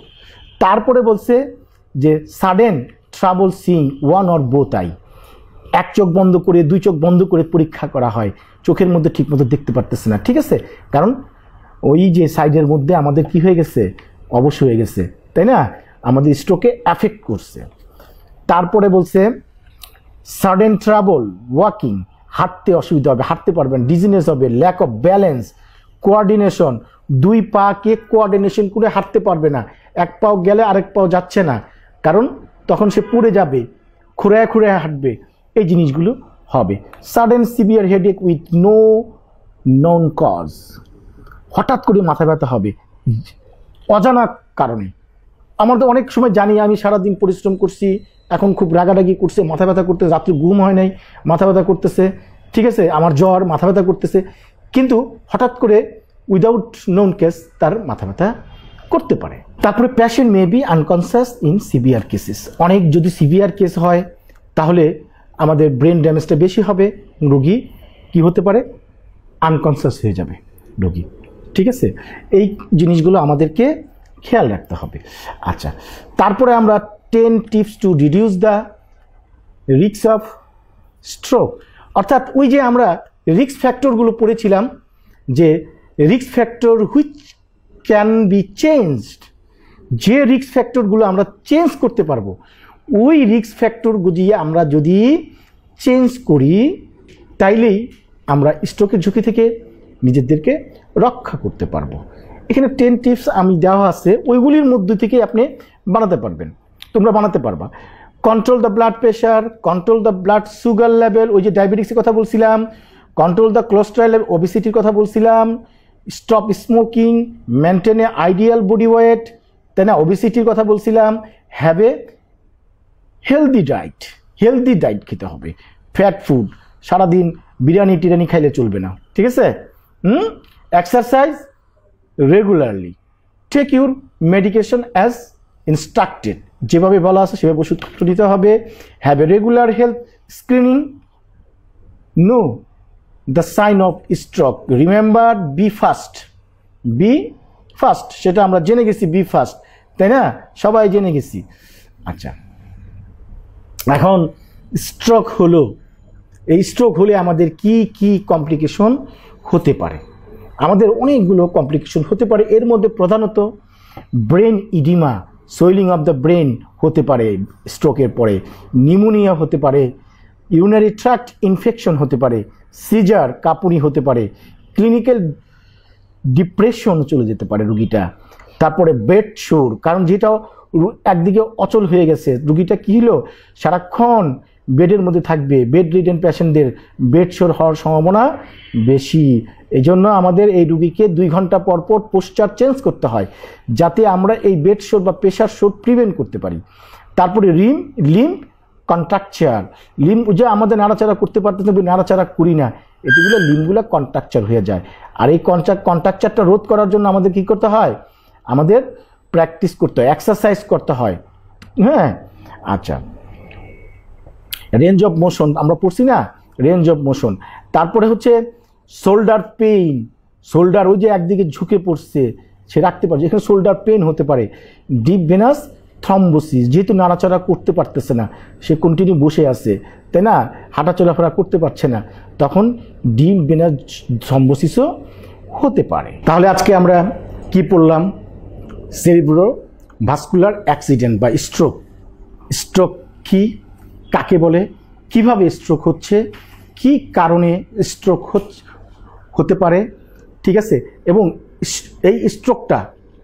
তারপরে বলছে যে sudden trouble seeing one or both I, এক চোখ বন্ধ করে 2 চোখ বন্ধ করে পরীক্ষা করা হয়, চোখের মধ্যে ঠিক মতো দেখতে পারতেছে না, ঠিক আছে, কারণ ওই যে সাইডের মধ্যে আমাদের কি হয়ে গেছে, অবশ হয়ে গেছে, তাই না, আমাদের স্ট্রোকে এফেক্ট করছে। তারপরে বলছে সাডেন ট্রাবল ওয়াকিং, হাঁটতে অসুবিধা হবে, হাঁটতে পারবেন, ডিজিনেস হবে, ল্যাক অফ ব্যালেন্স, কোঅর্ডিনেশন, 2 পাকে কোঅর্ডিনেশন করে হাঁটতে পারবে না, এক পাও গেলে আরেক পাও যাচ্ছে না, কারণ তখন সে পড়ে যাবে, খুঁড়ায় খুঁড়ায় হাঁটবে, এই জিনিসগুলো হবে। Sudden severe headache with no known cause, হঠাৎ করে মাথা ব্যথা হবে অজানা কারণে। আমাদের অনেক সময় জানি আমি সারাদিন পরিশ্রম করছি, এখন খুব রাগারাগি করছে, মাথা ব্যথা করতেছে, রাত্রে ঘুম হয় নাই, মাথা ব্যথা করতেছে, ঠিক আছে, আমার জ্বর, মাথা ব্যথা করতেছে, কিন্তু হঠাৎ করে উইদাউট নোন কেস তার মাথা ব্যথা করতে পারে। তারপরে patient may be unconscious in severe cases, অনেক যদি সিভিয়ার কেস হয় তাহলে আমাদের ব্রেন ড্যামেজটা বেশি হবে, রোগী কি হতে পারে, আনকনসিয়াস হয়ে যাবে রোগী, ঠিক আছে, এই জিনিসগুলো আমাদেরকে খেয়াল রাখতে হবে। আচ্ছা, তারপরে আমরা 10 tips to reduce the risk of stroke, অর্থাৎ ওই যে আমরা রিস্ক ফ্যাক্টরগুলো পড়েছিলাম যে risk factor which can be changed, যে রিস্ক ফ্যাক্টরগুলো আমরা চেঞ্জ করতে পারবো, ওই রিস্ক ফ্যাক্টরগুলি আমরা যদি চেঞ্জ করি তাইলেই আমরা স্ট্রোকের ঝুঁকি থেকে নিজেদেরকে রক্ষা করতে পারবো। এখানে 10 টিপস আমি দেওয়া আছে, ওইগুলির মধ্যে থেকে আপনি বানাতে পারবেন, তোমরা বানাতে পারবা। Control the blood pressure, control the blood sugar level, ওই যে ডায়াবেটিক্সের কথা বলছিলাম, কন্ট্রোল দ্য কোলেস্টেরল লেভেল, ওবেসিটির কথা বলছিলাম, stop smoking, maintain a ideal body weight, তাই না, ওবেসিটির কথা বলছিলাম, have a healthy diet, healthy diet খেতে হবে, ফ্যাট ফুড, সারাদিন বিরিয়ানি টিরানি খাইলে চলবে না, ঠিক আছে, exercise regularly, take your medication as instructed, যেভাবে বলা আছে সেভাবে ওষুধপত্র নিতে হবে, have a regular health screening, know the sign of stroke, remember be fast, be fast, সেটা আমরা জেনে গেছি, বি ফাস্ট, তাই না, সবাই জেনে গেছি। আচ্ছা, এখন স্ট্রোক হলো, এই স্ট্রোক হলে আমাদের কি কি কমপ্লিকেশন হতে পারে? আমাদের অনেকগুলো কমপ্লিকেশন হতে পারে। এর মধ্যে প্রধানত brain edema, swelling of the brain হতে পারে স্ট্রোকের পরে, নিউমোনিয়া হতে পারে, ইউরিনারি ট্র্যাক্ট ইনফেকশন হতে পারে, সিজার কাঁপুনি হতে পারে, ক্লিনিক্যাল ডিপ্রেশন চলে যেতে পারে রুগীটা। তারপরে বেড শোর, কারণ যেটা একদিকে অচল হয়ে গেছে, রুগীটা কী হলো সারাক্ষণ বেডের মধ্যে থাকবে, বেড রিডেন পেশেন্টদের বেড শোর হওয়ার সম্ভাবনা বেশি। এই জন্য আমাদের এই রুগীকে 2 ঘন্টা পর পর পোস্টার চেঞ্জ করতে হয়, যাতে আমরা এই বেড শোর বা প্রেশার শোর প্রিভেন্ট করতে পারি। তারপরে লিম্ব কন্ট্রাকচার, লিম্ব যে আমাদের নাড়াচাড়া করতে পারতেছে, নাড়াচাড়া করি না, এগুলো লিম্বগুলো কন্ট্রাকচার হয়ে যায়। আর এই কন্ট্রাকচারটা রোধ করার জন্য আমাদের কি করতে হয়? আমাদের প্র্যাকটিস করতে হয়, এক্সারসাইজ করতে হয়। হ্যাঁ, আচ্ছা, রেঞ্জ অফ মোশন আমরা পড়ছি না, রেঞ্জ অফ মোশন। তারপরে হচ্ছে শোল্ডার পেইন, শোল্ডার ওই যে একদিকে ঝুঁকে পড়ছে সে রাখতে পারছে, এখানে শোল্ডার পেইন হতে পারে। ডিপ ভেনাস থ্রম্বোসিস, যেহেতু নাড়াচাড়া করতে পারতেছে না, সে কন্টিনিউ বসে আছে, তাই না, হাঁটা চলাফেরা করতে পারছে না, তখন ডিপ ভেনাস থ্রম্বোসিসও হতে পারে। তাহলে আজকে আমরা কি পড়লাম? সেরিব্রো ভাস্কুলার অ্যাক্সিডেন্ট বা স্ট্রোক। স্ট্রোক কি, কাকে বলে, কিভাবে স্ট্রোক হচ্ছে, কি কারণে স্ট্রোক হতে পারে, ঠিক আছে, এবং এই স্ট্রোকটা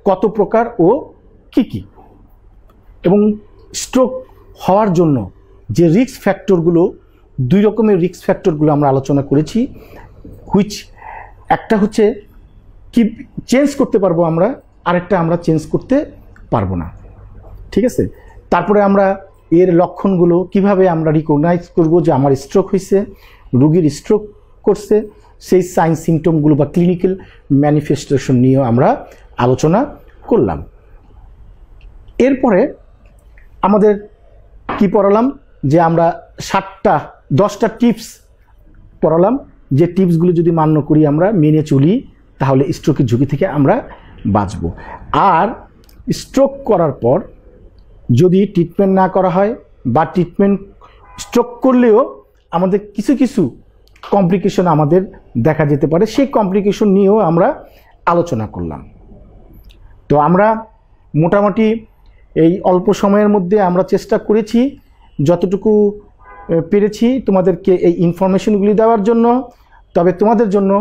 কত প্রকার ও কি কি, এবং স্ট্রোক হওয়ার জন্য যে রিস্ক ফ্যাক্টরগুলো, 2 রকমের রিস্ক ফ্যাক্টরগুলো আমরা আলোচনা করেছি। হুইচ একটা হচ্ছে কি চেঞ্জ করতে পারবো আমরা, আরেকটা আমরা চেঞ্জ করতে পারবো না, ঠিক আছে। তারপরে আমরা এর লক্ষণগুলো কিভাবে আমরা রিকগনাইজ করব যে আমার স্ট্রোক হয়েছে, রোগীর স্ট্রোক করছে, সেই সাইন সিমটমগুলো বা ক্লিনিক্যাল ম্যানিফেস্টেশন নিয়েও আমরা আলোচনা করলাম। এরপরে আমাদের কি পড়ালাম, যে আমরা 10টা টিপস পড়ালাম, যে টিপসগুলো যদি মান্য করি, আমরা মেনে চলি, তাহলে স্ট্রোকের ঝুঁকি থেকে আমরা বাঁচব। আর স্ট্রোক করার পর যদি ট্রিটমেন্ট না করা হয়, বা স্ট্রোক করলেও আমাদের কিছু কিছু কমপ্লিকেশন আমাদের দেখা যেতে পারে, সেই কমপ্লিকেশন নিয়েও আমরা আলোচনা করলাম। তো আমরা মোটামুটি এই অল্প সময়ের মধ্যে আমরা চেষ্টা করেছি যতটুকু পেরেছি তোমাদেরকে এই ইনফরমেশনগুলি দেওয়ার জন্য। তবে তোমাদের জন্য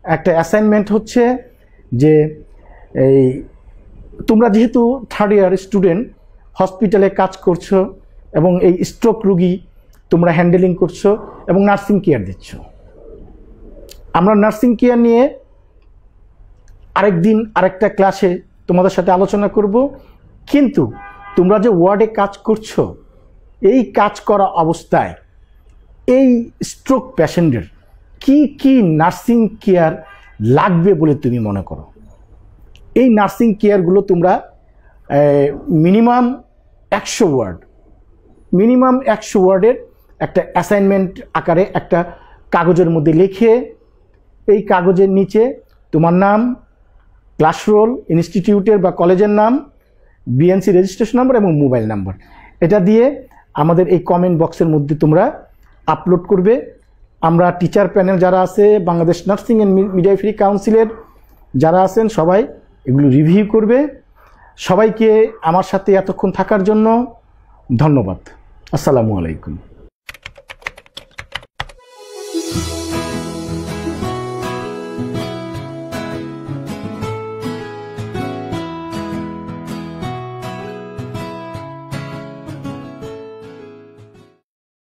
একটা অ্যাসাইনমেন্ট হচ্ছে যে এই তোমরা যেহেতু 3rd ইয়ার স্টুডেন্ট, হসপিটালে কাজ করছো এবং এই স্ট্রোক রুগী তোমরা হ্যান্ডেলিং করছো এবং নার্সিং কেয়ার দিচ্ছ। আমরা নার্সিং কেয়ার নিয়ে আরেকদিন আরেকটা ক্লাসে তোমাদের সাথে আলোচনা করব। কিন্তু তোমরা যে ওয়ার্ডে কাজ করছো, এই কাজ করা অবস্থায় এই স্ট্রোক পেশেন্টের কি কি নার্সিং কেয়ার লাগবে বলে তুমি মনে করো? এই নার্সিং কেয়ারগুলো তোমরা মিনিমাম 100 ওয়ার্ড, মিনিমাম 100 ওয়ার্ডের একটা অ্যাসাইনমেন্ট আকারে একটা কাগজের মধ্যে লিখে, এই কাগজের নিচে তোমার নাম, ক্লাস রোল, ইনস্টিটিউটের বা কলেজের নাম, বিএনসি রেজিস্ট্রেশন নাম্বার এবং মোবাইল নাম্বার, এটা দিয়ে আমাদের এই কমেন্ট বক্সের মধ্যে তোমরা আপলোড করবে। আমরা টিচার প্যানেল যারা আছে, বাংলাদেশ নার্সিং অ্যান্ড মিডওয়াইফারি কাউন্সিলের যারা আছেন, সবাই এগুলো রিভিউ করবে। সবাইকে আমার সাথে এতক্ষণ থাকার জন্য ধন্যবাদ। আসসালামু আলাইকুম।